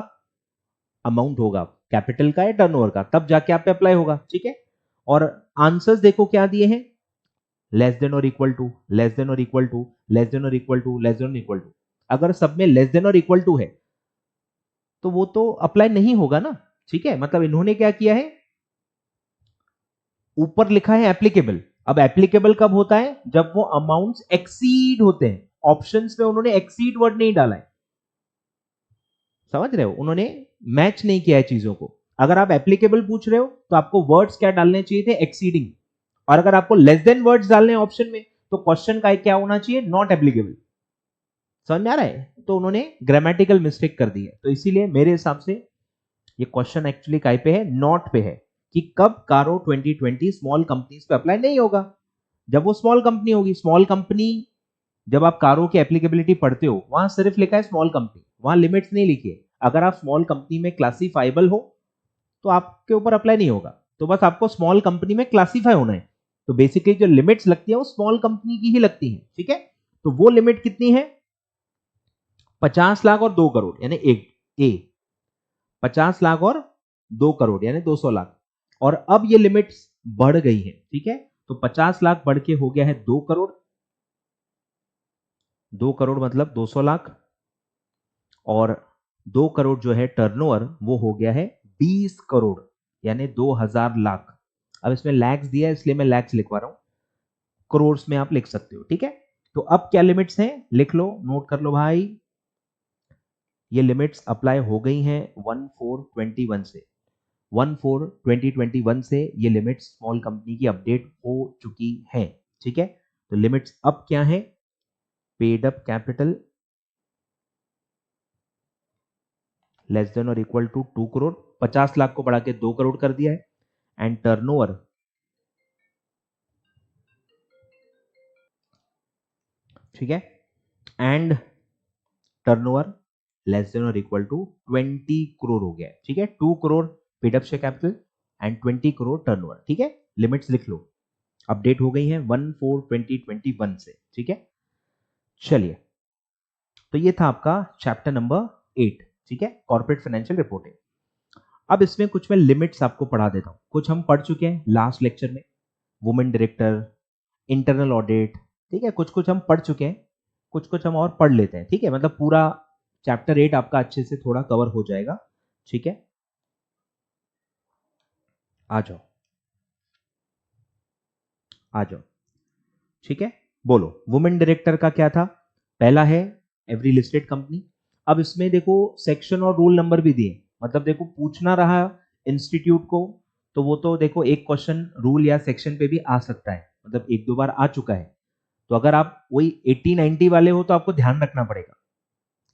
A: अमाउंट होगा, कैपिटल का या टर्नओवर का, तब जाके आप पे अप्लाई होगा, ठीक है। और आंसर्स देखो क्या दिए हैं, लेस देन और इक्वल टू, लेस देन और इक्वल टू, लेस देन और इक्वल टू, लेस देन और इक्वल टू। अगर सब में लेस देन और इक्वल टू है तो वो तो अप्लाई नहीं होगा ना, ठीक है, मतलब इन्होंने क्या किया है, ऊपर लिखा है एप्लीकेबल, अब एप्लीकेबल कब होता है, जब वो अमाउंट्स एक्सीड होते हैं, ऑप्शंस में उन्होंने एक्सीड वर्ड नहीं डाला है, समझ रहे हो, उन्होंने मैच नहीं किया है चीजों को। अगर आप एप्लीकेबल पूछ रहे हो तो आपको वर्ड्स क्या डालने चाहिए थे, एक्सीडिंग, और अगर आपको लेस देन वर्ड्स डालने हैं ऑप्शन में तो क्वेश्चन का क्या होना चाहिए, नॉट एप्लीकेबल, समझ में आ रहा है, तो उन्होंने ग्रामेटिकल मिस्टेक कर दी है, तो इसीलिए मेरे हिसाब से ये क्वेश्चन एक्चुअली काय पे है, नॉट पे है, कि कब कारो 2020 स्मॉल कंपनीज पे अप्लाई नहीं होगा, जब वो स्मॉल कंपनी होगी। स्मॉल कंपनी, जब आप कारो की एप्लीकेबिलिटी पढ़ते हो वहां सिर्फ लिखा है स्मॉल कंपनी, वहां लिमिट्स नहीं लिखी है, अगर आप स्मॉल कंपनी में क्लासीफाइबल हो तो आपके ऊपर अप्लाई नहीं होगा, तो बस आपको स्मॉल कंपनी में क्लासीफाई होना है, तो बेसिकली जो लिमिट्स लगती है वो स्मॉल कंपनी की ही लगती है, ठीक है। तो वो लिमिट कितनी है, 50 लाख और 2 करोड़, यानी एक ए, 50 लाख और 2 करोड़ यानी 200 लाख, और अब ये लिमिट्स बढ़ गई है, ठीक है, तो 50 लाख बढ़ के हो गया है 2 करोड़, 2 करोड़ मतलब 200 लाख, और 2 करोड़ जो है टर्नओवर वो हो गया है 20 करोड़, यानी 2000 लाख। अब इसमें लैक्स दिया है इसलिए मैं लैक्स लिखवा रहा हूं, करोड़ में आप लिख सकते हो, ठीक है। तो अब क्या लिमिट्स हैं, लिख लो, नोट कर लो भाई, ये लिमिट्स अप्लाई हो गई हैं 1421 से, 14/2021 से ये लिमिट्स स्मॉल कंपनी की अपडेट हो चुकी हैं, ठीक है। तो लिमिट्स अब क्या है, paid up capital less than और इक्वल टू 2 करोड़, 50 लाख को बढ़ा के 2 करोड़ कर दिया है, एंड टर्नओवर, ठीक है, एंड टर्नओवर लेस देन और इक्वल टू 20 करोड़ हो गया, ठीक है, 2 crore paid up share capital and 20 crore turnover, ठीक है, लिमिट्स लिख लो, अपडेट हो गई है 1/4/2021 से, ठीक है। चलिए, तो ये था आपका चैप्टर नंबर 8, ठीक है, कॉर्पोरेट फाइनेंशियल रिपोर्टिंग। अब इसमें कुछ मैं लिमिट्स आपको पढ़ा देता हूं, कुछ हम पढ़ चुके हैं लास्ट लेक्चर में, वुमेन डायरेक्टर, इंटरनल ऑडिट, ठीक है, कुछ कुछ हम पढ़ चुके हैं, कुछ कुछ हम और पढ़ लेते हैं, ठीक है, मतलब पूरा चैप्टर 8 आपका अच्छे से थोड़ा कवर हो जाएगा, ठीक है। आ जाओ, आ जाओ, ठीक है, बोलो, वुमेन डायरेक्टर का क्या था, पहला है एवरी लिस्टेड कंपनी। अब इसमें देखो सेक्शन और रूल नंबर भी दिए, मतलब देखो पूछना रहा इंस्टीट्यूट को तो वो तो देखो एक क्वेश्चन रूल या सेक्शन पे भी आ सकता है, मतलब एक दो बार आ चुका है, तो अगर आप वही 80-90 वाले हो तो आपको ध्यान रखना पड़ेगा,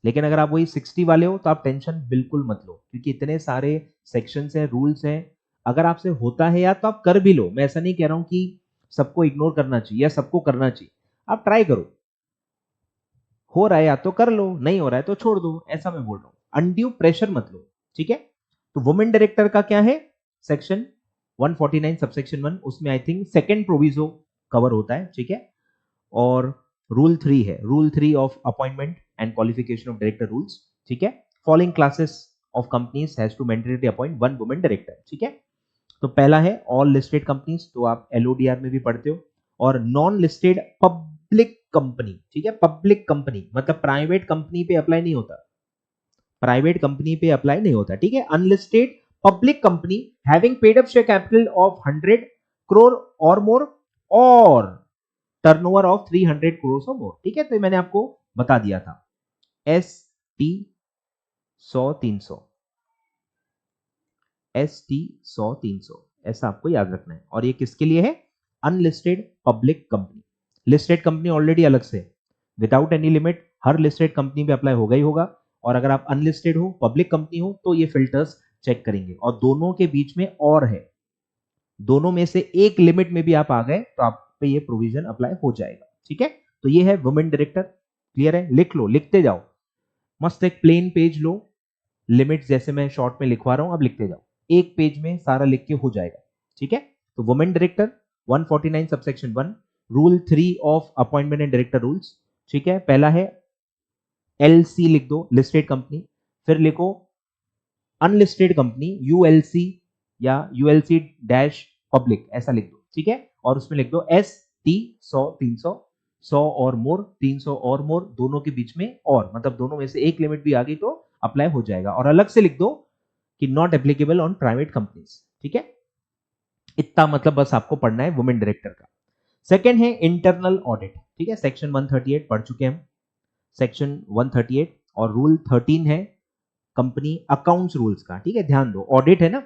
A: लेकिन अगर आप वही 60 वाले हो तो आप टेंशन बिल्कुल मत लो, क्योंकि इतने सारे सेक्शंस हैं, रूल्स हैं, अगर आपसे होता है या तो आप कर भी लो, मैं ऐसा नहीं कह रहा हूं कि सबको इग्नोर करना चाहिए या सबको करना चाहिए, आप ट्राई करो, हो रहा है या तो कर लो, नहीं हो रहा है तो छोड़ दो, ऐसा मैं बोल रहा हूं, अनड्यू प्रेशर मत लो, ठीक है। तो वुमेन डायरेक्टर का क्या है, सेक्शन 149 सबसेक्शन 1, उसमें I think second proviso cover होता है, ठीक है, और रूल 3 है, rule 3 of appointment and qualification of director rules, ठीक है, following classes of companies has to mandatory appoint one women director, ठीक है। तो पहला है ऑल लिस्टेड कंपनीज, तो आप एलओडीआर में भी पढ़ते हो, और नॉन लिस्टेड पब्लिक कंपनी, ठीक है, पब्लिक कंपनी मतलब प्राइवेट कंपनी पे अप्लाई नहीं होता, प्राइवेट कंपनी पे अप्लाई नहीं होता, ठीक है। Unlisted public company having paid up share capital of 100 crore और मोर, और टर्नओवर ऑफ 300 करोड़ और मोर, ठीक है। तो मैंने आपको बता दिया था एस टी 100 300, एस टी 100 300, ऐसा आपको याद रखना है। और ये किसके लिए है? Unlisted public company. Listed company already अलग से, विदाउट एनी लिमिट हर लिस्टेड कंपनी पे अप्लाई होगा ही होगा, और अगर आप अनलिस्टेड हो पब्लिक कंपनी हो तो ये फिल्टर्स चेक करेंगे। और दोनों के बीच में और है, दोनों में से एक लिमिट में भी आप आ गए तो आप पे ये प्रोविजन अप्लाई हो जाएगा, ठीक है। तो ये है वुमेन डायरेक्टर, क्लियर है? लिख लो, लिखते जाओ, मस्त एक प्लेन पेज लो, लिमिट्स जैसे मैं शॉर्ट में लिखवा रहा हूं, अब लिखते जाओ, एक पेज में सारा लिख के हो जाएगा, ठीक है। तो women director 149 subsection 1, rule 3 of appointment and director rules, ठीक है। पहला है एलसी, लिख दो लिस्टेड कंपनी, फिर लिखो अनलिस्टेड कंपनी यूएलसी या यूएलसी डैश पब्लिक, ऐसा लिख दो, ठीक है। और उसमें लिख दो एस टी 100 300, 100 और मोर 300 और मोर, दोनों के बीच में और, मतलब दोनों में से एक लिमिट भी आ गई तो अप्लाई हो जाएगा। और अलग से लिख दो कि not applicable on private companies, ठीक है। इतना मतलब बस आपको पढ़ना है वुमेन डायरेक्टर का। सेकंड है इंटरनल ऑडिट, ठीक है, सेक्शन 138 पढ़ चुके हैं हम, सेक्शन 138, और रूल 13 है कंपनी अकाउंट्स रूल्स का, ठीक है। ध्यान दो, ऑडिट है ना,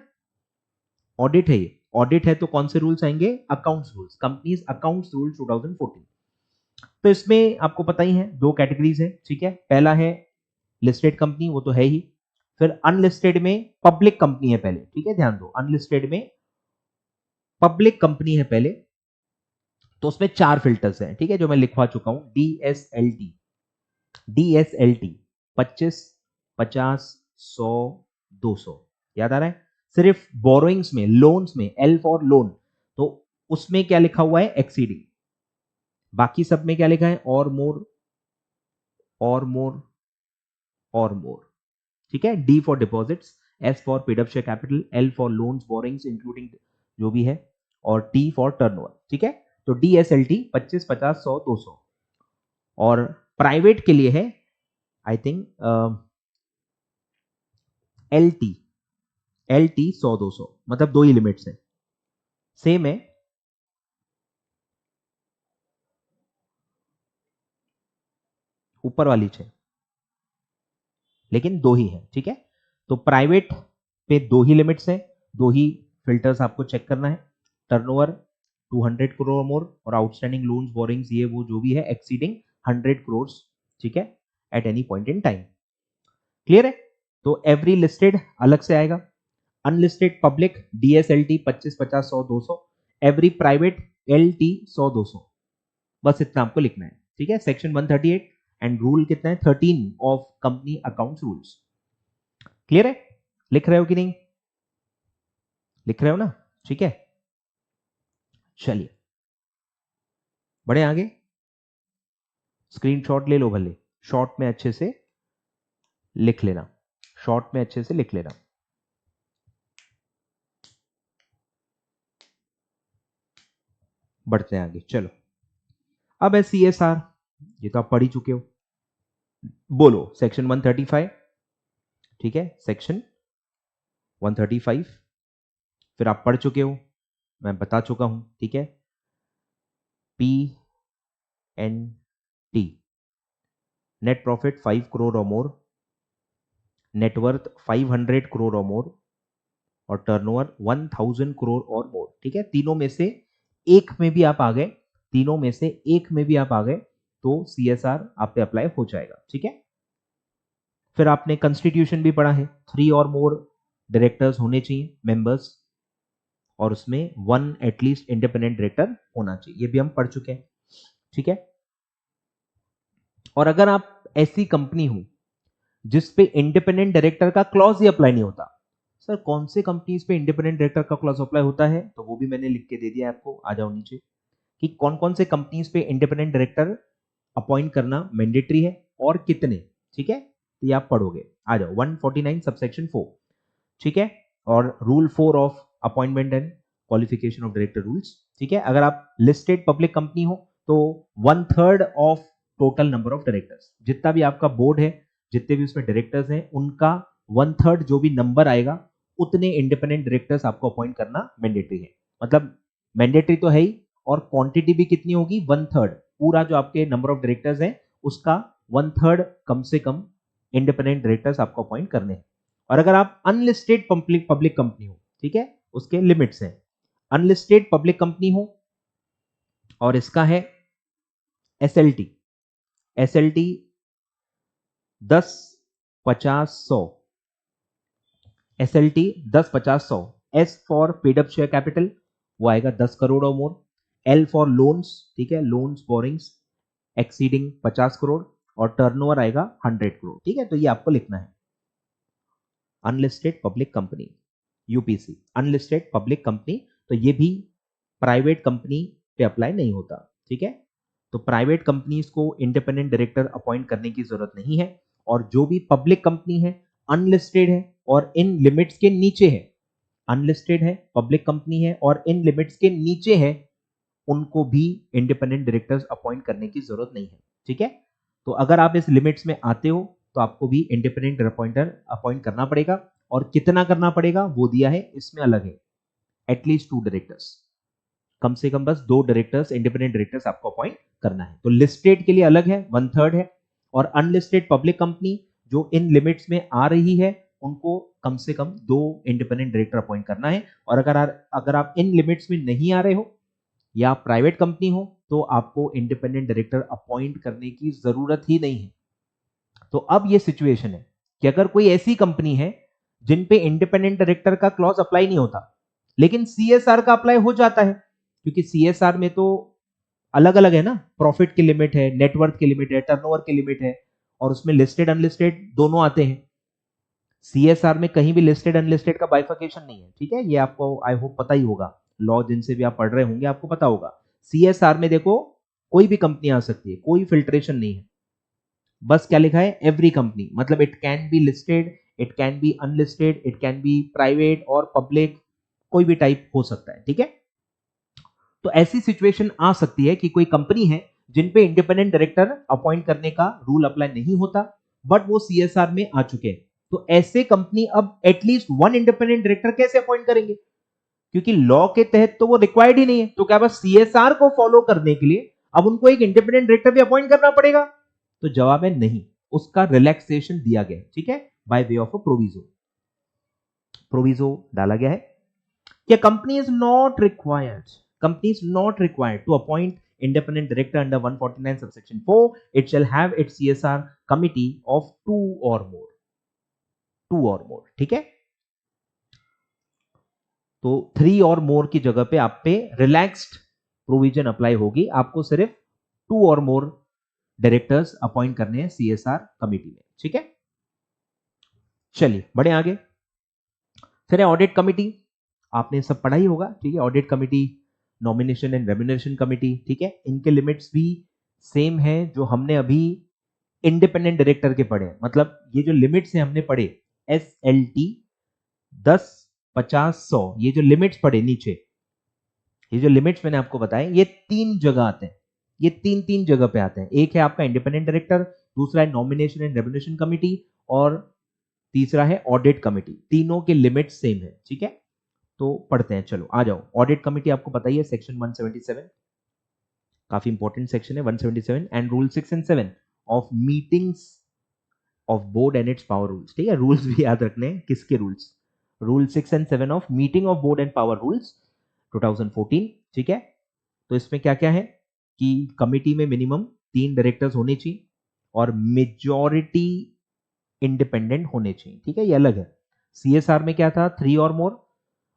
A: ऑडिट है ये, ऑडिट है तो कौन से रूल्स आएंगे? Accounts rules, companies accounts rule 2014। तो इसमें आपको पता ही है दो कैटेगरीज है, ठीक है। पहला है लिस्टेड कंपनी, वो तो है ही, फिर अनलिस्टेड में पब्लिक कंपनी है पहले, ठीक है। ध्यान दो, अनलिस्टेड में पब्लिक कंपनी है पहले, तो उसमें 4 फिल्टर्स हैं, ठीक है, जो मैं लिखवा चुका हूं। डीएसएलटी, डीएसएलटी 25 50 100 200, याद आ रहा है? सिर्फ बोरोइंग्स में, लोन्स में, एल फॉर लोन, तो उसमें क्या लिखा हुआ है? एक्सीडिंग। बाकी सब में क्या लिखा है? और मोर और मोर और मोर, ठीक है। D for deposits, S for paid up share capital, L for loans borrowings including जो भी है, और टी फॉर टर्नओवर, ठीक है। तो डीएसएलटी 25 50 100 200, और प्राइवेट के लिए है I think L T, L T 100 200, मतलब दो ही लिमिट्स है, सेम है। ऊपर वाली 6, लेकिन दो ही है, ठीक है। तो प्राइवेट पे दो ही लिमिट्स है, दो ही फिल्टर्स आपको चेक करना है, टर्नओवर 200 करोड़ मोर, और आउटस्टैंडिंग लोन्स बोरिंग्स ये वो जो भी है एक्सीडिंग 100 करोड़, ठीक है, at any point in time, clear है। तो एवरी लिस्टेड अलग से आएगा, अनलिस्टेड पब्लिक डीएसएलटी 25 50 100 200, एवरी प्राइवेट एलटी 100 200, बस इतना आपको लिखना है, ठीक है। सेक्शन 138 एंड रूल कितना है? 13 of company accounts rules, clear है? लिख रहे हो कि नहीं? लिख रहे हो ना? ठीक है, चलिए बढ़े आगे, स्क्रीनशॉट ले लो भले, शॉर्ट में अच्छे से लिख लेना, शॉर्ट में अच्छे से लिख लेना। बढ़ते हैं आगे, चलो। अब है सीएसआर, ये तो आप पढ़ ही चुके हो, बोलो सेक्शन 135, ठीक है, सेक्शन 135 फिर आप पढ़ चुके हो, मैं बता चुका हूं, ठीक है। P N T, net profit 5 crore और मोर, नेटवर्थ 500 करोड़ और मोर, और टर्नओवर 1000 करोड़ और मोर, ठीक है। तीनों में से एक में भी आप आ गए, तीनों में से एक में भी आप आ गए तो सीएसआर आप पे अप्लाई हो जाएगा, ठीक है। फिर आपने कॉन्स्टिट्यूशन भी पढ़ा है, 3 और मोर डायरेक्टर्स होने चाहिए मेंबर्स, और उसमें 1 एटलीस्ट इंडिपेंडेंट डायरेक्टर होना चाहिए, ये भी हम पढ़ चुके हैं, ठीक है। और अगर आप ऐसी कंपनी हो जिसपे इंडिपेंडेंट डायरेक्टर का क्लॉज ही अप्लाई नहीं होता, सर कौन से कंपनीज पे इंडिपेंडेंट डायरेक्टर का क्लॉज अप्लाई होता है, तो वो भी मैंने लिख के दे दिया आपको, आ जाओ नीचे, कि कौन कौन से कंपनीज पे इंडिपेंडेंट डायरेक्टर अपॉइंट करना मैंडेटरी है और कितने, ठीक है। तो ये आप पढ़ोगे, आ जाओ 149 सबसेक्शन 4, ठीक है। और rule 4 of appointment and qualification of director rules, ठीक है। अगर आप लिस्टेड पब्लिक कंपनी हो तो 1/3 of total number of directors, जितना भी आपका बोर्ड है, जितने भी उसमें डायरेक्टर्स हैं, उनका 1/3 जो भी नंबर आएगा उतने इंडिपेंडेंट डायरेक्टर्स आपको अपॉइंट करना मैंडेटरी है। मतलब मैंडेटरी तो है ही, और क्वांटिटी भी कितनी होगी, 1/3। पूरा जो आपके नंबर ऑफ डायरेक्टर्स है उसका 1/3 कम से कम इंडिपेंडेंट डायरेक्टर्स आपको अपॉइंट करने हैं। और अगर आप अनलिस्टेड पब्लिक कंपनी हो, ठीक है, उसके लिमिट्स हैं। अनलिस्टेड पब्लिक कंपनी हो और इसका है SLT, SLT 10, 50, 100, SLT 10, 50, 100। S for paid up share capital, वो आएगा 10 करोड़ और मोर। एल फॉर लोन्स, ठीक है, लोन्स बोरिंग्स एक्सीडिंग 50 करोड़, और टर्नओवर आएगा 100 करोड़, ठीक है। तो ये आपको लिखना है। Unlisted public company, UPC, unlisted public company, तो ये भी प्राइवेट कंपनी पे अप्लाई नहीं होता, ठीक है। तो प्राइवेट कंपनीज को इंडिपेंडेंट डायरेक्टर अपॉइंट करने की जरूरत नहीं है, और जो भी पब्लिक कंपनी है, अनलिस्टेड है और इन लिमिट्स के नीचे है, अनलिस्टेड है, पब्लिक कंपनी है और इन लिमिट्स के नीचे है, उनको भी इंडिपेंडेंट डायरेक्टर्स अपॉइंट करने की जरूरत नहीं है, ठीक है। तो अगर आप इस लिमिट्स में आते हो तो आपको भी इंडिपेंडेंट अपॉइंट करना पड़ेगा, और कितना करना पड़ेगा वो दिया है इसमें, अलग है, एटलीस्ट 2 डायरेक्टर्स, कम से कम बस 2 डायरेक्टर्स, इंडिपेंडेंट डायरेक्टर्स आपको अपॉइंट करना है। तो लिस्टेड के लिए अलग है, 1/3 है, और अनलिस्टेड पब्लिक कंपनी जो इन लिमिट्स में आ रही है उनको कम से कम 2 इंडिपेंडेंट डायरेक्टर अपॉइंट करना है। और अगर आप इन लिमिट्स में नहीं आ रहे हो या प्राइवेट कंपनी हो तो आपको इंडिपेंडेंट डायरेक्टर अपॉइंट करने की जरूरत ही नहीं है। तो अब ये सिचुएशन है कि अगर कोई ऐसी कंपनी है जिन पे इंडिपेंडेंट डायरेक्टर का क्लॉज अप्लाई नहीं होता, लेकिन सीएसआर का अप्लाई हो जाता है, क्योंकि सीएसआर में तो अलग अलग है ना, प्रॉफिट की लिमिट है, नेटवर्थ की लिमिट है, टर्नओवर की लिमिट है, और उसमें लिस्टेड अनलिस्टेड दोनों आते हैं। सीएसआर में कहीं भी लिस्टेड अनलिस्टेड का बाइफर्केशन नहीं है, ठीक है। ये आपको आई होप पता ही होगा, लॉ जिनसे भी आप पढ़ रहे होंगे आपको पता होगा। सीएसआर में देखो कोई भी कंपनी आ सकती है, कोई फिल्ट्रेशन नहीं है, बस क्या लिखा है, एवरी कंपनी, मतलब it can be listed, it can be unlisted, it can be private और पब्लिक, कोई भी टाइप हो सकता है, ठीक है। तो ऐसी सिचुएशन आ सकती है कि कोई कंपनी है जिन पे इंडिपेंडेंट डायरेक्टर अपॉइंट करने का रूल अप्लाई नहीं होता, बट वो सीएसआर में आ चुके हैं। तो ऐसे कंपनी अब एटलीस्ट 1 इंडिपेंडेंट डायरेक्टर कैसे अपॉइंट करेंगे, क्योंकि लॉ के तहत तो वो रिक्वायर्ड ही नहीं है। तो क्या बस सीएसआर को फॉलो करने के लिए अब उनको एक इंडिपेंडेंट डायरेक्टर भी अपॉइंट करना पड़ेगा? तो जवाब है नहीं, उसका रिलैक्सेशन दिया गया है, ठीक है, by way of a proviso. Proviso डाला गया है कि company is not required to appoint independent director under 149 subsection 4. It shall have its CSR committee of 2 or more, ठीक है। तो 3 और मोर की जगह पे आप पे रिलैक्स्ड प्रोविजन अप्लाई होगी, आपको सिर्फ 2 और मोर डायरेक्टर्स अपॉइंट करने हैं सीएसआर कमिटी में, ठीक है। चलिए बढ़े आगे। फिर है ऑडिट कमिटी, आपने सब पढ़ा ही होगा, ठीक है। Audit committee, nomination and remuneration committee, ठीक है, इनके लिमिट्स भी सेम है जो हमने अभी इंडिपेंडेंट डायरेक्टर के पढ़े। मतलब ये जो लिमिट्स हैं हमने पढ़े, SLT 10, 50, 100, ये जो लिमिट्स पढ़े नीचे, ये जो लिमिट्स मैंने आपको बताए, ये 3 जगह आते हैं, ये 3 जगह पे आते हैं। एक है आपका इंडिपेंडेंट डायरेक्टर, दूसरा है नॉमिनेशन एंड रेम्युनरेशन कमिटी, और तीसरा है ऑडिट कमिटी। तीनों के लिमिट सेम है, ठीक है। तो पढ़ते हैं, चलो आ जाओ। ऑडिट कमिटी आपको पता ही है, सेक्शन 177, काफी इंपॉर्टेंट सेक्शन है 177, and rule 6 and 7 of meetings of board and it's power rules, ठीक है। रूल्स भी याद रखने हैं, किसके rules, rule 6 and 7 of meeting of board and power rules 2014, ठीक है। तो इसमें क्या क्या है कि कमिटी में मिनिमम 3 डायरेक्टर्स होने चाहिए और मेजॉरिटी इंडिपेंडेंट होने चाहिए, ठीक है, ये अलग है। सीएसआर में क्या था, 3 और मोर,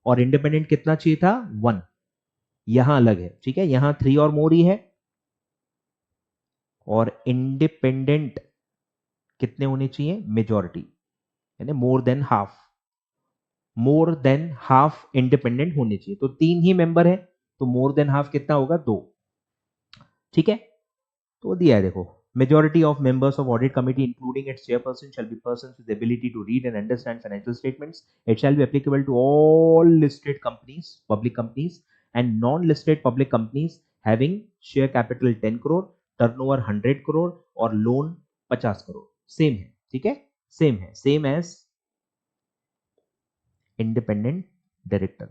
A: और इंडिपेंडेंट कितना चाहिए था, 1, यहां अलग है, ठीक है। यहां 3 और मोर ही है, और इंडिपेंडेंट कितने होने चाहिए, मेजॉरिटी, यानी मोर देन हाफ इंडिपेंडेंट होने चाहिए। तो 3 ही मेंबर है, तो मोर देन हाफ कितना होगा, 2, ठीक है। तो दिया है देखो, Majority of members of audit committee, including its chairperson, shall be persons with the ability to read and understand financial statements. It shall be applicable to all listed companies, public companies, and non-listed public companies having share capital 10 crore, turnover 100 crore और loan 50 crore. Same है, ठीक है, same है, same as independent director,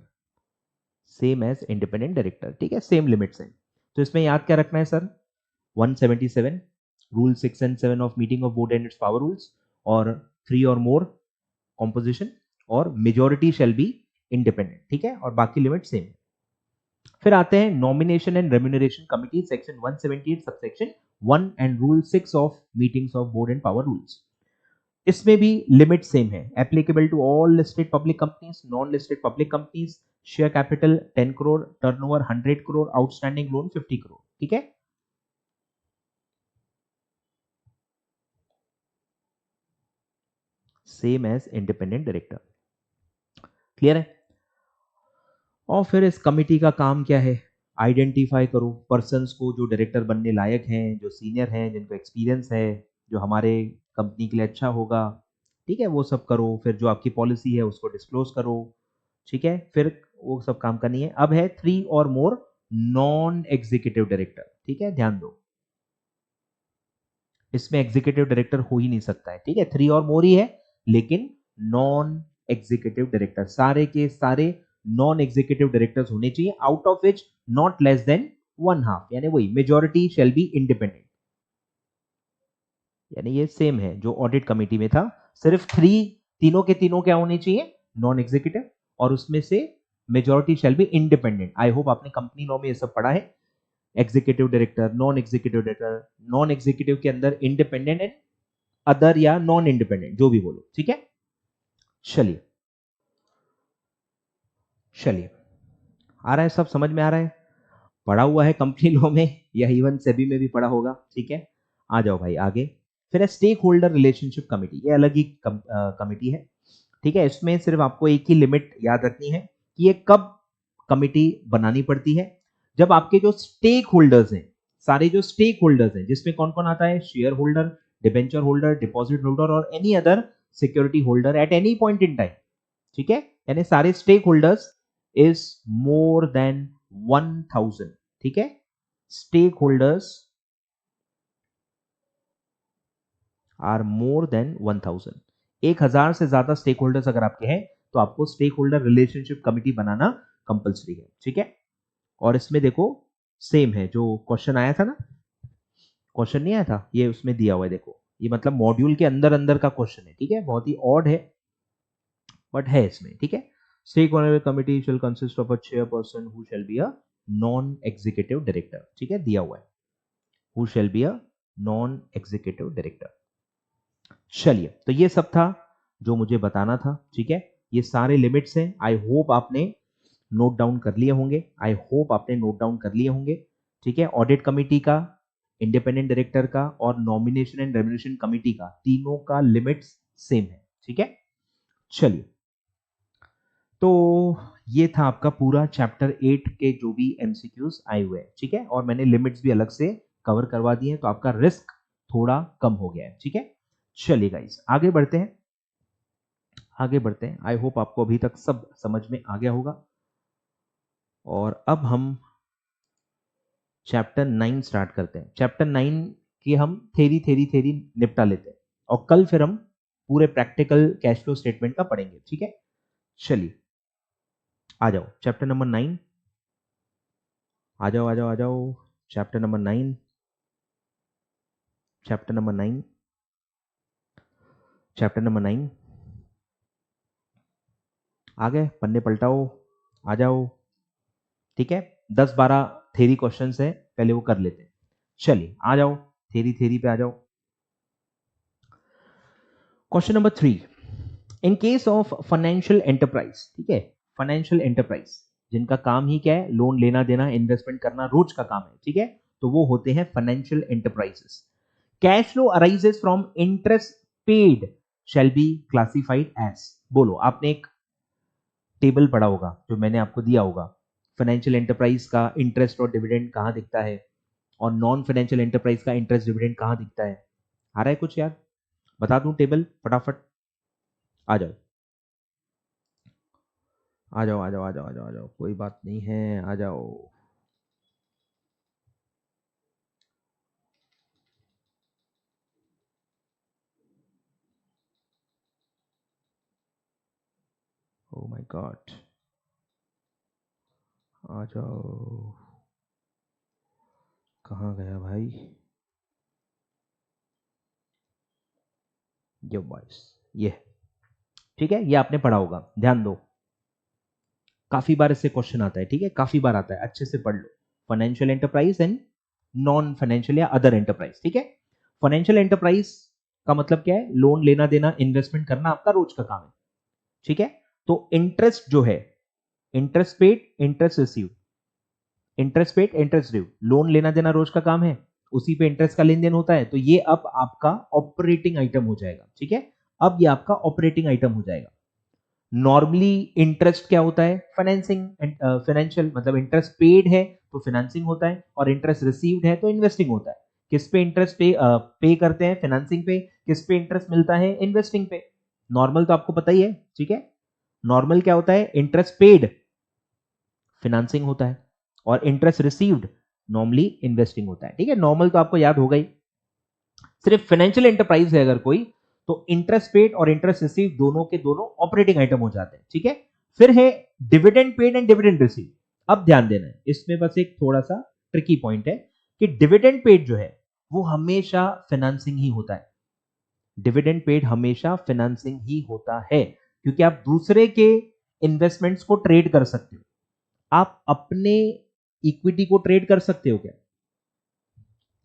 A: same as independent director, ठीक है, same limits हैं. तो इसमें याद क्या रखना है sir? 177 rule 6 and 7 of meeting of board and it's power rules, और 3 और मोर कॉम्पोजिशन, और मेजोरिटी शैल बी इंडिपेंडेंट, ठीक है, और बाकी लिमिट सेम है. फिर आते हैं nomination and remuneration committee, section 178 subsection 1 and rule 6 of meetings of board and power rules. इसमें भी लिमिट सेम है. Applicable to all listed public companies, non listed public companies, share capital 10 crore, turnover 100 crore, outstanding loan 50 crore, ठीक है. Same as independent director. Clear है? और फिर इस committee का काम क्या है? आइडेंटिफाई करो पर्सन्स को जो डायरेक्टर बनने लायक हैं, जो सीनियर हैं, जिनको एक्सपीरियंस है, जो हमारे कंपनी के लिए अच्छा होगा, ठीक है, वो सब करो. फिर जो आपकी पॉलिसी है उसको डिस्क्लोज करो, ठीक है, फिर वो सब काम करनी है. अब है 3 और मोर नॉन एग्जीक्यूटिव डायरेक्टर, ठीक है, ध्यान दो, इसमें एग्जीक्यूटिव डायरेक्टर हो ही नहीं सकता है, ठीक है, 3 और मोर ही है, लेकिन नॉन एग्जीक्यूटिव डायरेक्टर, सारे के सारे नॉन एग्जीक्यूटिव डायरेक्टर्स होने चाहिए, out of which not less than 1/2, यानी वही मेजॉरिटी शैल बी इंडिपेंडेंट. यानी ये सेम है जो ऑडिट कमेटी में था, सिर्फ 3, तीनों के तीनों क्या होने चाहिए? नॉन एग्जीक्यूटिव, और उसमें से majority shall be independent. I hope आपने कंपनी लॉ में ये सब पढ़ा है. Executive director, non executive director, non executive के अंदर इंडिपेंडेंट एंड अदर या नॉन इंडिपेंडेंट, जो भी बोलो, ठीक है. चलिए चलिए, आ रहा है, सब समझ में आ रहा है? पढ़ा हुआ है कंपनी लॉ में, या इवन सेबी में भी पढ़ा होगा, ठीक है. आ जाओ भाई आगे. फिर है स्टेक होल्डर रिलेशनशिप कमिटी, ये अलग ही कमिटी है, ठीक है. इसमें सिर्फ आपको एक ही लिमिट याद रखनी है कि ये कब कमिटी बनानी पड़ती है? जब आपके जो स्टेक होल्डर्स हैं, सारे जो स्टेक होल्डर्स हैं, जिसमें कौन कौन आता है? Share holder, debenture holder, deposit holder और any other security holder at any point in time, ठीक है. यानी सारे stake holders is more than 1000, ठीक है. Stake holders are more than 1000. 1000 से ज्यादा स्टेक होल्डर्स अगर आपके हैं तो आपको स्टेक होल्डर रिलेशनशिप कमिटी बनाना कंपलसरी है, ठीक है. और इसमें देखो सेम है, जो क्वेश्चन आया था ना, क्वेश्चन नहीं आया था, ये उसमें दिया हुआ है, देखो ये मतलब मॉड्यूल के अंदर अंदर का क्वेश्चन है, ठीक है, बहुत ही ऑड है बट है इसमें, ठीक है. Stake holder committee shall consist of a chairperson who shall be a non executive director, ठीक है, दिया हुआ है, who shall be a non executive director. चलिए, तो ये सब था जो मुझे बताना था, ठीक है. ये सारे लिमिट्स हैं. आई होप आपने नोट डाउन कर लिए होंगे, आई होप आपने नोट डाउन कर लिए होंगे, ठीक है. ऑडिट कमिटी का, इंडिपेंडेंट डायरेक्टर का और नॉमिनेशन एंड रेम्यूनरेशन कमिटी का, तीनों का लिमिट्स सेम है, ठीक है. चलिए, तो ये था आपका पूरा चैप्टर 8 के जो भी एमसीक्यूज आए हुए हैं, ठीक है, और मैंने लिमिट्स भी अलग से कवर करवा दिए हैं, तो आपका रिस्क थोड़ा कम हो गया है, ठीक है. चलिए गाइस, आगे बढ़ते हैं, आगे बढ़ते हैं. आई होप आपको अभी तक सब समझ में आ गया होगा. और अब हम चैप्टर 9 स्टार्ट करते हैं. चैप्टर 9 की हम थेरी निपटा लेते हैं, और कल फिर हम पूरे प्रैक्टिकल कैश फ्लो स्टेटमेंट का पढ़ेंगे, ठीक है. चलिए, आ जाओ चैप्टर नंबर 9, आ जाओ आ जाओ आ जाओ. Chapter number 9, chapter number 9, chapter number 9. आ गए? पन्ने पलटाओ, आ जाओ, ठीक है. 10-12 थेरी क्वेश्चंस है, पहले वो कर लेते हैं. चलिए आ जाओ, थेरी पे आ जाओ. Question number 3, in case of financial enterprise, ठीक है, फाइनेंशियल एंटरप्राइज जिनका काम ही क्या है? लोन लेना देना, इन्वेस्टमेंट करना, रोज का काम है, ठीक है, तो वो होते हैं financial enterprises. Cash flow arises from interest paid shall be classified as. बोलो, आपने एक टेबल पढ़ा होगा जो मैंने आपको दिया होगा, फाइनेंशियल एंटरप्राइज का इंटरेस्ट और डिविडेंड कहां दिखता है, और नॉन फाइनेंशियल एंटरप्राइज का इंटरेस्ट डिविडेंड कहाँ दिखता है? आ रहा है कुछ यार? बता दूं टेबल फटाफट? आ जाओ आ जाओ आ जाओ आ जाओ आ जाओ आ जाओ, कोई बात नहीं है, आ जाओ। ओ माय गॉड, आ जाओ। कहाँ गया भाई? ये बॉयस, ये ठीक है, ये आपने पढ़ा होगा, ध्यान दो, काफी बार इससे क्वेश्चन आता है, ठीक है, काफी बार आता है, अच्छे से पढ़ लो। Financial enterprise and non financial या अदर एंटरप्राइज, ठीक है। फाइनेंशियल एंटरप्राइज का मतलब क्या है? लोन लेना देना, इन्वेस्टमेंट करना आपका रोज का काम है, ठीक है। तो इंटरेस्ट जो है, interest paid, interest receive, interest paid, interest due, loan लेना देना रोज का काम है, उसी पे इंटरेस्ट का लेन देन होता है, तो ये अब आपका ऑपरेटिंग आइटम हो जाएगा, ठीक है। अब ये आपका ऑपरेटिंग आइटम हो जाएगा। नॉर्मली इंटरेस्ट क्या होता है? फाइनेंसिंग, फाइनेंशियल मतलब इंटरेस्ट पेड है तो फाइनेंसिंग होता है, और इंटरेस्ट रिसीव्ड है तो इन्वेस्टिंग होता है। किस पे इंटरेस्ट पे करते हैं? फाइनेंसिंग पे। किस पे इंटरेस्ट मिलता है? इन्वेस्टिंग पे। नॉर्मल तो आपको पता ही है, ठीक है। नॉर्मल क्या होता है? इंटरेस्ट पेड फाइनेंसिंग होता है, और इंटरेस्ट रिसीव्ड नॉर्मली इन्वेस्टिंग होता है, ठीक है। नॉर्मल तो आपको याद होगा ही। सिर्फ फाइनेंशियल एंटरप्राइज है अगर कोई, तो इंटरेस्ट पेड और इंटरेस्ट रिसीव दोनों के दोनों ऑपरेटिंग आइटम हो जाते हैं, ठीक है। फिर है dividend paid and dividend receive. अब ध्यान देना है, इसमें बस एक थोड़ा सा ट्रिकी पॉइंट है कि डिविडेंड पेड जो है वो हमेशा फाइनेंसिंग ही होता है। डिविडेंड पेड हमेशा फाइनेंसिंग ही होता है, क्योंकि आप दूसरे के इन्वेस्टमेंट्स को ट्रेड कर सकते हो। आप अपने इक्विटी को ट्रेड कर सकते हो क्या?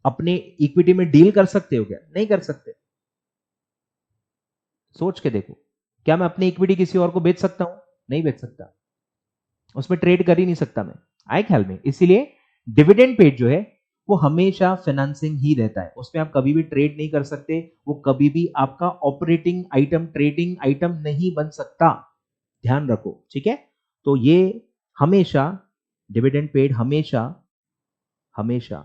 A: अपने इक्विटी में डील कर सकते हो क्या? नहीं कर सकते। सोच के देखो, क्या मैं अपनी इक्विटी किसी और को बेच सकता हूं? नहीं बेच सकता, उसमें ट्रेड कर ही नहीं सकता मैं, आए ख्याल में। इसीलिए डिविडेंड पेड जो है वो हमेशा फाइनेंसिंग ही रहता है, उसमें आप कभी भी ट्रेड नहीं कर सकते, वो कभी भी आपका ऑपरेटिंग आइटम, ट्रेडिंग आइटम नहीं बन सकता, ध्यान रखो, ठीक है। तो ये हमेशा, डिविडेंड पेड हमेशा हमेशा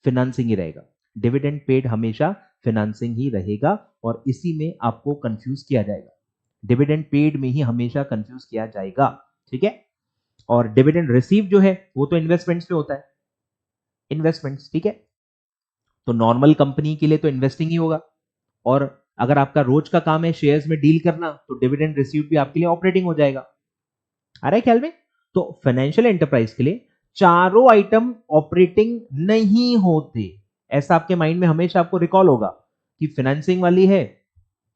A: फाइनेंसिंग ही रहेगा। डिविडेंड पेड हमेशा फाइनेंसिंग ही रहेगा, और इसी में आपको कंफ्यूज किया जाएगा, डिविडेंड पेड में ही हमेशा कंफ्यूज किया जाएगा, ठीक है। और डिविडेंड रिसीव जो है वो तो इन्वेस्टमेंट्स पे होता है, इन्वेस्टमेंट्स, ठीक है। तो नॉर्मल कंपनी के लिए तो इन्वेस्टिंग ही होगा, और अगर आपका रोज का काम है शेयर्स में डील करना, तो डिविडेंड रिसीव भी आपके लिए ऑपरेटिंग हो जाएगा, आ रहा है ख्याल में। तो फाइनेंशियल एंटरप्राइज के लिए चारों आइटम ऑपरेटिंग नहीं होते, ऐसा आपके माइंड में हमेशा आपको रिकॉल होगा कि फाइनेंसिंग वाली है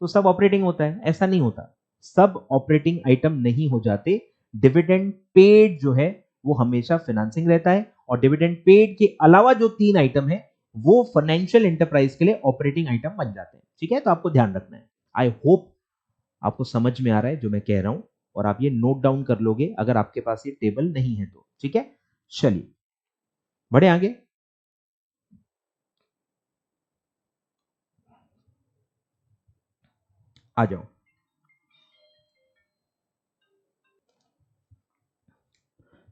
A: तो सब ऑपरेटिंग होता है, ऐसा नहीं होता, सब ऑपरेटिंग आइटम नहीं हो जाते। डिविडेंड पेड जो है वो हमेशा फाइनेंसिंग रहता है, और डिविडेंड पेड के अलावा जो तीन आइटम है वो फाइनेंशियल एंटरप्राइज के लिए ऑपरेटिंग आइटम बन जाते हैं, ठीक है। तो आपको ध्यान रखना है। आई होप आपको समझ में आ रहा है जो मैं कह रहा हूं, और आप ये नोट डाउन कर लोगे अगर आपके पास ये टेबल नहीं है तो, ठीक है। चलिए बढ़े आगे। आ जाओ,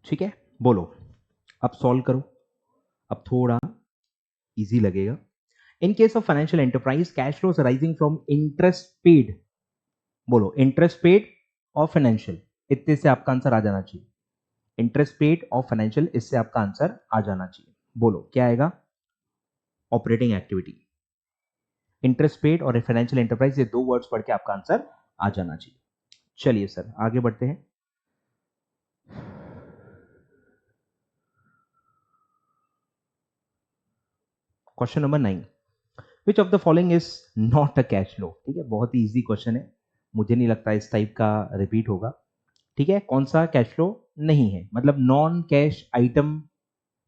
A: ठीक है, बोलो, अब सॉल्व करो, अब थोड़ा इजी लगेगा। In case of financial enterprise cash flows arising from interest paid, बोलो इंटरेस्ट पेड और फाइनेंशियल, इतने से आपका आंसर आ जाना चाहिए। इंटरेस्ट पेड और फाइनेंशियल, इससे आपका आंसर आ जाना चाहिए। बोलो क्या आएगा? Operating activity. इंटरेस्ट पेड और फाइनेंशियल एंटरप्राइज, ये दो वर्ड्स पढ़ के आपका आंसर आ जाना चाहिए। चलिए सर आगे बढ़ते हैं। Question number 9, which of the following is not a cash flow, ठीक है, बहुत ही इजी क्वेश्चन है, मुझे नहीं लगता इस टाइप का रिपीट होगा, ठीक है। कौन सा कैश फ्लो नहीं है, मतलब नॉन कैश आइटम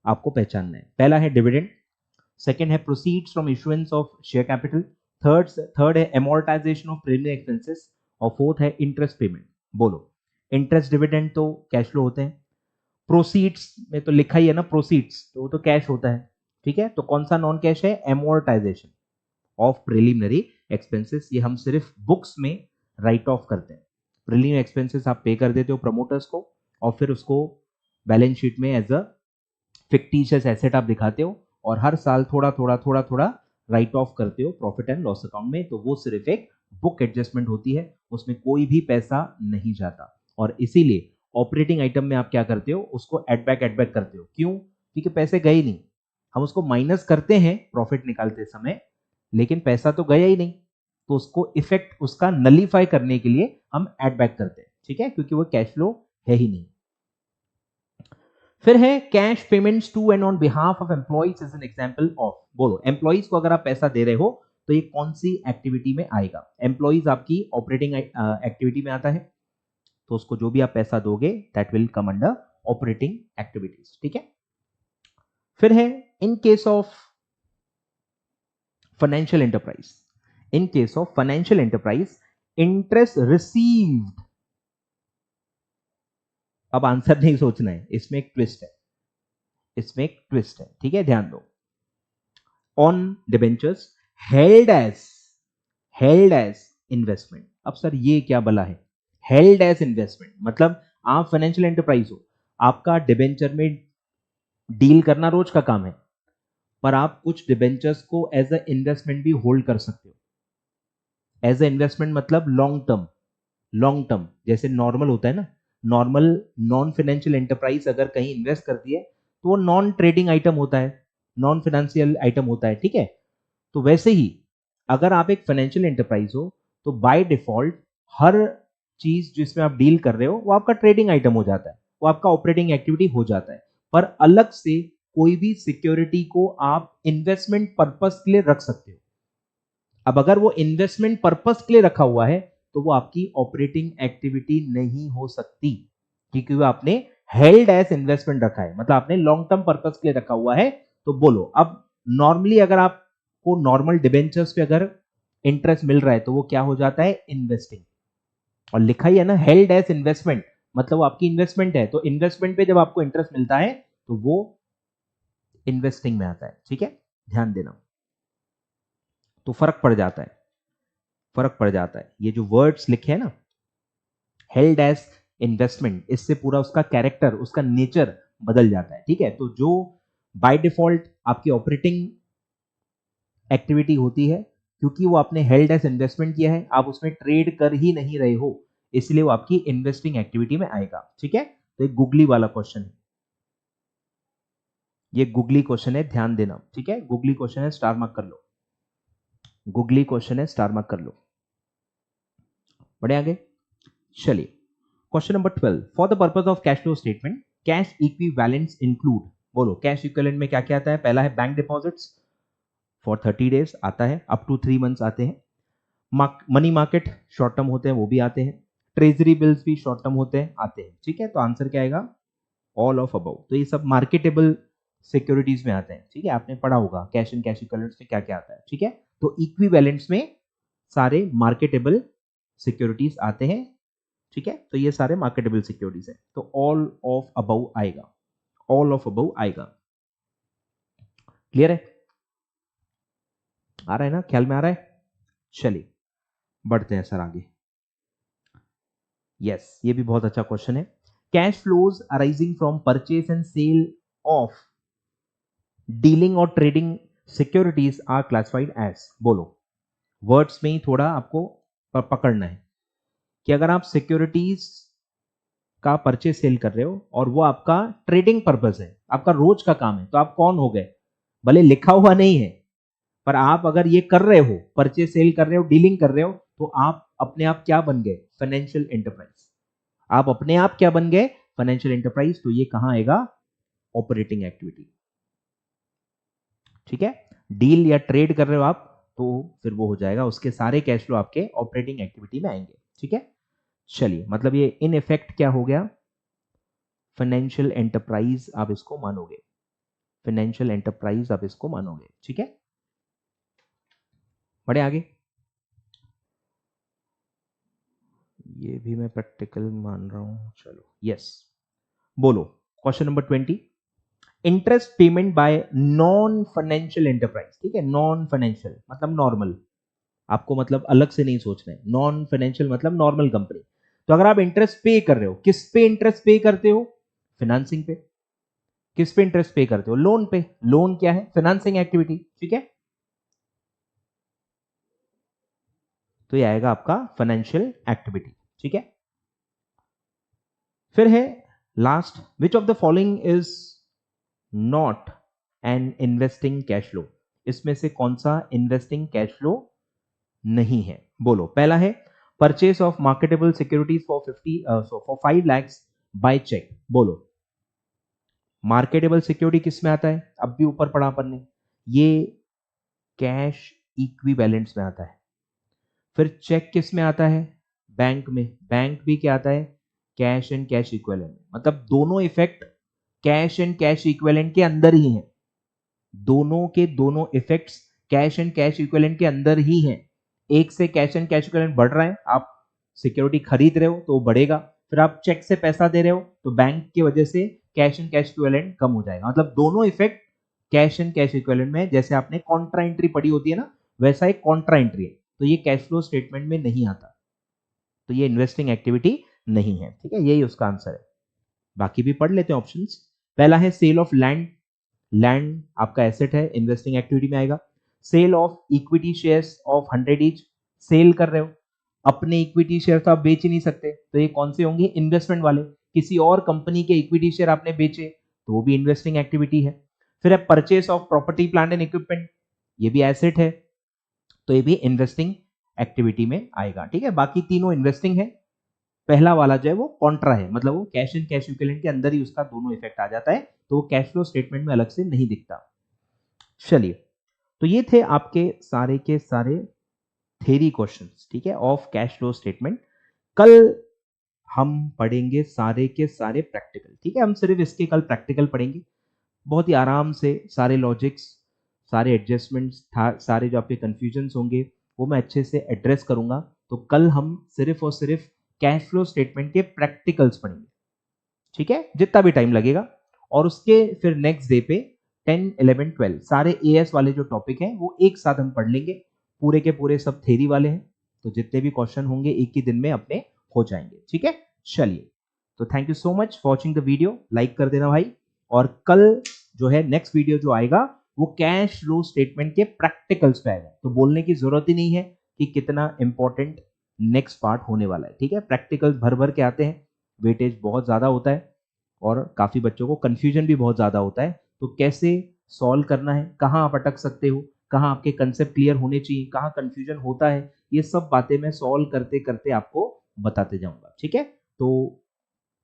A: आपको पहचानना है। पहला है डिविडेंड, सेकंड है proceeds from issuance of share capital, third है अमोर्टाइजेशन ऑफ प्रीमियम एक्सपेंसेस, और फोर्थ है इंटरेस्ट पेमेंट। बोलो, इंटरेस्ट डिविडेंड तो कैश फ्लो होते हैं, प्रोसीड्स में तो लिखा ही है ना प्रोसीड्स, तो वो तो कैश होता है, ठीक है। तो कौन सा नॉन कैश है? अमोर्टाइजेशन ऑफ प्रिलिमिनरी एक्सपेंसेस, ये हम सिर्फ बुक्स में राइट ऑफ करते हैं। प्रिलिमिनरी एक्सपेंसेस आप पे कर देते हो प्रमोटर्स को, और फिर उसको बैलेंस शीट में एज अ फिक्टिशियस एसेट आप दिखाते हो, और हर साल थोड़ा थोड़ा थोड़ा थोड़ा राइट ऑफ करते हो प्रॉफिट एंड लॉस अकाउंट में, तो वो सिर्फ एक बुक एडजस्टमेंट होती है, उसमें कोई भी पैसा नहीं जाता। और इसीलिए ऑपरेटिंग आइटम में आप क्या करते हो, उसको एड बैक करते हो। क्यों? क्योंकि पैसे गए नहीं, हम उसको माइनस करते हैं प्रॉफिट निकालते समय, लेकिन पैसा तो गया ही नहीं, तो उसको इफेक्ट उसका नलीफाई करने के लिए हम एड बैक करते हैं, ठीक है, क्योंकि वो कैश फ्लो है ही नहीं। फिर है cash payments to and on behalf of employees is an example of. बोलो एम्प्लॉइज को अगर आप पैसा दे रहे हो तो ये कौन सी एक्टिविटी में आएगा? एम्प्लॉइज आपकी ऑपरेटिंग एक्टिविटी में आता है, तो उसको जो भी आप पैसा दोगे that will come under operating activities, ठीक है। फिर है in case of financial enterprise, in case of financial enterprise interest received. अब आंसर नहीं सोचना है, इसमें एक ट्विस्ट है, इसमें एक ट्विस्ट है, ठीक है, ध्यान दो। On debentures held as investment. अब सर ये क्या बला है, हेल्ड एज इन्वेस्टमेंट मतलब आप फाइनेंशियल एंटरप्राइज हो, आपका डिबेंचर में डील करना रोज का काम है, पर आप कुछ डिबेंचर्स को एज अ इन्वेस्टमेंट भी होल्ड कर सकते हो। एज अ इन्वेस्टमेंट मतलब लॉन्ग टर्म जैसे नॉर्मल होता है ना, नॉर्मल नॉन फाइनेंशियल एंटरप्राइज अगर कहीं इन्वेस्ट करती है तो वो नॉन ट्रेडिंग आइटम होता है, नॉन फाइनेंशियल आइटम होता है, ठीक है। तो वैसे ही अगर आप एक फाइनेंशियल एंटरप्राइज हो तो बाय डिफॉल्ट हर चीज जिसमें आप डील कर रहे हो वो आपका ट्रेडिंग आइटम हो जाता है, वो आपका ऑपरेटिंग एक्टिविटी हो जाता है, पर अलग से कोई भी सिक्योरिटी को आप इन्वेस्टमेंट पर्पस के लिए रख सकते हो। अब अगर वो इन्वेस्टमेंट पर्पस के लिए रखा हुआ है तो वो आपकी ऑपरेटिंग एक्टिविटी नहीं हो सकती, क्योंकि वो आपने हेल्ड एज इन्वेस्टमेंट रखा है, मतलब आपने लॉन्ग टर्म पर्पस के लिए रखा हुआ है। तो बोलो अब नॉर्मली अगर आपको नॉर्मल डिबेंचर्स पे अगर इंटरेस्ट मिल रहा है तो वो क्या हो जाता है, इन्वेस्टिंग। और लिखा ही है ना हेल्ड एज इन्वेस्टमेंट, मतलब वो आपकी इन्वेस्टमेंट है, तो इन्वेस्टमेंट पे जब आपको इंटरेस्ट मिलता है तो वो इन्वेस्टिंग में आता है, ठीक है, ध्यान देना। तो फर्क पड़ जाता है, फर्क पड़ जाता है। ये जो वर्ड्स लिखे हैं ना हेल्ड एज इन्वेस्टमेंट, इससे पूरा उसका कैरेक्टर, उसका नेचर बदल जाता है, ठीक है। तो जो बाय डिफॉल्ट आपकी ऑपरेटिंग एक्टिविटी होती है, क्योंकि वो आपने हेल्ड एज इन्वेस्टमेंट किया है, आप उसमें ट्रेड कर ही नहीं रहे हो, इसलिए वो आपकी इन्वेस्टिंग एक्टिविटी में आएगा, ठीक है। तो एक गुगली वाला क्वेश्चन है, ये गुगली क्वेश्चन है, ध्यान देना, ठीक है। गुगली क्वेश्चन है, स्टार मार्क कर लो, गुगली क्वेश्चन है, स्टार मार्क कर लो। बढ़े आगे, चलिए question number 12, for the purpose of cash flow statement cash equivalents include. बोलो कैश इक्विवेलेंट में क्या क्या आता है? पहला है बैंक डिपॉजिट्स फॉर 30 डेज आता है, अप टू 3 मंथ्स आते हैं। मनी मार्केट शॉर्ट टर्म होते हैं, वो भी आते हैं। ट्रेजरी बिल्स भी शॉर्ट टर्म होते हैं, आते हैं, ठीक है। तो आंसर क्या आएगा? All of above. तो ये सब मार्केटेबल सिक्योरिटीज में आते हैं, ठीक है, आपने पढ़ा होगा कैश एंड कैश इक्विवेलेंट्स में क्या क्या आता है, ठीक है। तो इक्विवेलेंट्स में सारे मार्केटेबल सिक्योरिटीज आते हैं, ठीक है। तो ये सारे मार्केटेबल सिक्योरिटीज है, तो ऑल ऑफ अबव आएगा, ऑल ऑफ अबव आएगा। क्लियर है? आ रहा है ना, ख्याल में आ रहा है? चलिए बढ़ते हैं सर आगे। यस, ये भी बहुत अच्छा क्वेश्चन है। Cash flows arising from purchase and sale of dealing और trading securities are classified as. बोलो वर्ड्स में ही थोड़ा आपको पकड़ना है कि अगर आप सिक्योरिटीज का परचेज सेल कर रहे हो और वो आपका ट्रेडिंग पर्पस है, आपका रोज का काम है, तो आप कौन हो गए? भले लिखा हुआ नहीं है, पर आप अगर ये कर रहे हो, परचेज सेल कर रहे हो, डीलिंग कर रहे हो, तो आप अपने आप क्या बन गए? Financial enterprise. आप अपने आप क्या बन गए? Financial enterprise. तो ये कहां आएगा? ऑपरेटिंग एक्टिविटी, ठीक है। डील या ट्रेड कर रहे हो आप तो फिर वो हो जाएगा, उसके सारे कैश फ्लो आपके ऑपरेटिंग एक्टिविटी में आएंगे, ठीक है। चलिए मतलब ये इन इफेक्ट क्या हो गया? फाइनेंशियल एंटरप्राइज आप इसको मानोगे, फाइनेंशियल एंटरप्राइज आप इसको मानोगे, ठीक है। बढ़े आगे, ये भी मैं प्रैक्टिकल मान रहा हूं, चलो यस। बोलो question number 20, interest payment by non financial enterprise, ठीक है। नॉन फाइनेंशियल मतलब नॉर्मल, आपको मतलब अलग से नहीं सोचना है, नॉन फाइनेंशियल मतलब नॉर्मल कंपनी। तो अगर आप इंटरेस्ट पे कर रहे हो, किस पे इंटरेस्ट पे करते हो? फाइनेंसिंग पे। किस पे इंटरेस्ट पे करते हो? लोन पे। लोन क्या है? फाइनेंसिंग एक्टिविटी, ठीक है। तो ये आएगा आपका फाइनेंशियल एक्टिविटी, ठीक है। फिर है last, which of the following is not an investing cash flow? इसमें से कौन सा इन्वेस्टिंग कैश फ्लो नहीं है? बोलो। पहला है purchase of marketable securities for 5 lakhs by cheque. बोलो। मार्केटेबल सिक्योरिटी किस में आता है? अब भी ऊपर पढ़ा अपन ने, ये कैश इक्विवेलेंट्स में आता है। फिर चेक किस में आता है? बैंक में। बैंक भी क्या आता है? Cash and cash equivalent. मतलब दोनों effect cash and cash equivalent के अंदर ही हैं। दोनों के दोनों effects cash and cash equivalent के अंदर ही हैं। एक से कैश एंड कैश इक्विवेलेंट बढ़ रहा है, आप सिक्योरिटी खरीद रहे हो तो वो बढ़ेगा। फिर आप चेक से पैसा दे रहे हो तो बैंक की वजह से कैश एंड कैश इक्विवेलेंट कम हो जाएगा। मतलब दोनों effect cash and cash equivalent में, जैसे आपने कॉन्ट्रा एंट्री पढ़ी होती है ना, वैसा एक कॉन्ट्रा एंट्री है। तो ये कैश फ्लो स्टेटमेंट में नहीं आता, तो ये इन्वेस्टिंग एक्टिविटी नहीं है, ठीक है। यही उसका आंसर है। बाकी भी पढ़ लेते हैं ऑप्शंस। पहला है सेल ऑफ लैंड। लैंड आपका एसेट है, इन्वेस्टिंग एक्टिविटी में आएगा। Sale of equity shares of 100 each, sale कर रहे हो, अपने इक्विटी शेयर तो आप बेच ही नहीं सकते, तो ये कौन से होंगे? इन्वेस्टमेंट वाले। किसी और कंपनी के इक्विटी शेयर आपने बेचे तो वो भी इन्वेस्टिंग एक्टिविटी है। फिर है purchase of property plant and equipment, ये भी एसेट है, तो ये भी इन्वेस्टिंग एक्टिविटी में आएगा, ठीक है। बाकी तीनों इन्वेस्टिंग है। पहला वाला जो है वो कॉन्ट्रा है, मतलब वो कैश एंड कैश इक्विवेलेंट के अंदर ही उसका दोनों इफेक्ट आ जाता है, तो वो कैश फ्लो स्टेटमेंट में अलग से नहीं दिखता। चलिए, तो ये थे आपके सारे के सारे थ्योरी क्वेश्चंस, ठीक है, ऑफ कैश फ्लो स्टेटमेंट। कल हम पढ़ेंगे सारे के सारे प्रैक्टिकल, ठीक है। हम सिर्फ इसके कल प्रैक्टिकल पढ़ेंगे, बहुत ही आराम से सारे लॉजिक्स, सारे एडजस्टमेंट्स, सारे जो आपके कंफ्यूजन्स होंगे वो मैं अच्छे से एड्रेस करूंगा। तो कल हम सिर्फ और सिर्फ कैश फ्लो स्टेटमेंट के प्रैक्टिकल्स पढ़ेंगे, ठीक है, जितना भी टाइम लगेगा। और उसके फिर नेक्स्ट डे पे 10, 11, 12 सारे एएस वाले जो टॉपिक हैं वो एक साथ हम पढ़ लेंगे, पूरे के पूरे सब थ्योरी वाले हैं। तो जितने भी क्वेश्चन होंगे एक ही दिन में अपने हो जाएंगे, ठीक है। चलिए, तो thank you so much for watching the video, like कर देना भाई। और कल जो है नेक्स्ट वीडियो जो आएगा वो कैश फ्लो स्टेटमेंट के प्रैक्टिकल्स पे आएगा, तो बोलने की जरूरत ही नहीं है कि कितना इंपॉर्टेंट नेक्स्ट पार्ट होने वाला है, ठीक है। प्रैक्टिकल्स भर भर के आते हैं, वेटेज बहुत ज्यादा होता है और काफी बच्चों को कंफ्यूजन भी बहुत ज्यादा होता है। तो कैसे सॉल्व करना है, कहाँ आप अटक सकते हो, कहाँ आपके कंसेप्ट क्लियर होने चाहिए, कहाँ कंफ्यूजन होता है, ये सब बातें मैं सॉल्व करते करते आपको बताते जाऊंगा, ठीक है। तो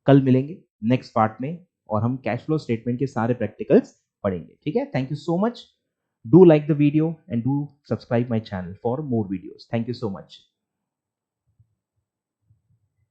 A: कल मिलेंगे नेक्स्ट पार्ट में और हम कैश फ्लो स्टेटमेंट के सारे प्रैक्टिकल्स पढ़ेंगे, ठीक है। Thank you so much, do like the video and do subscribe my channel for more videos. Thank you so much.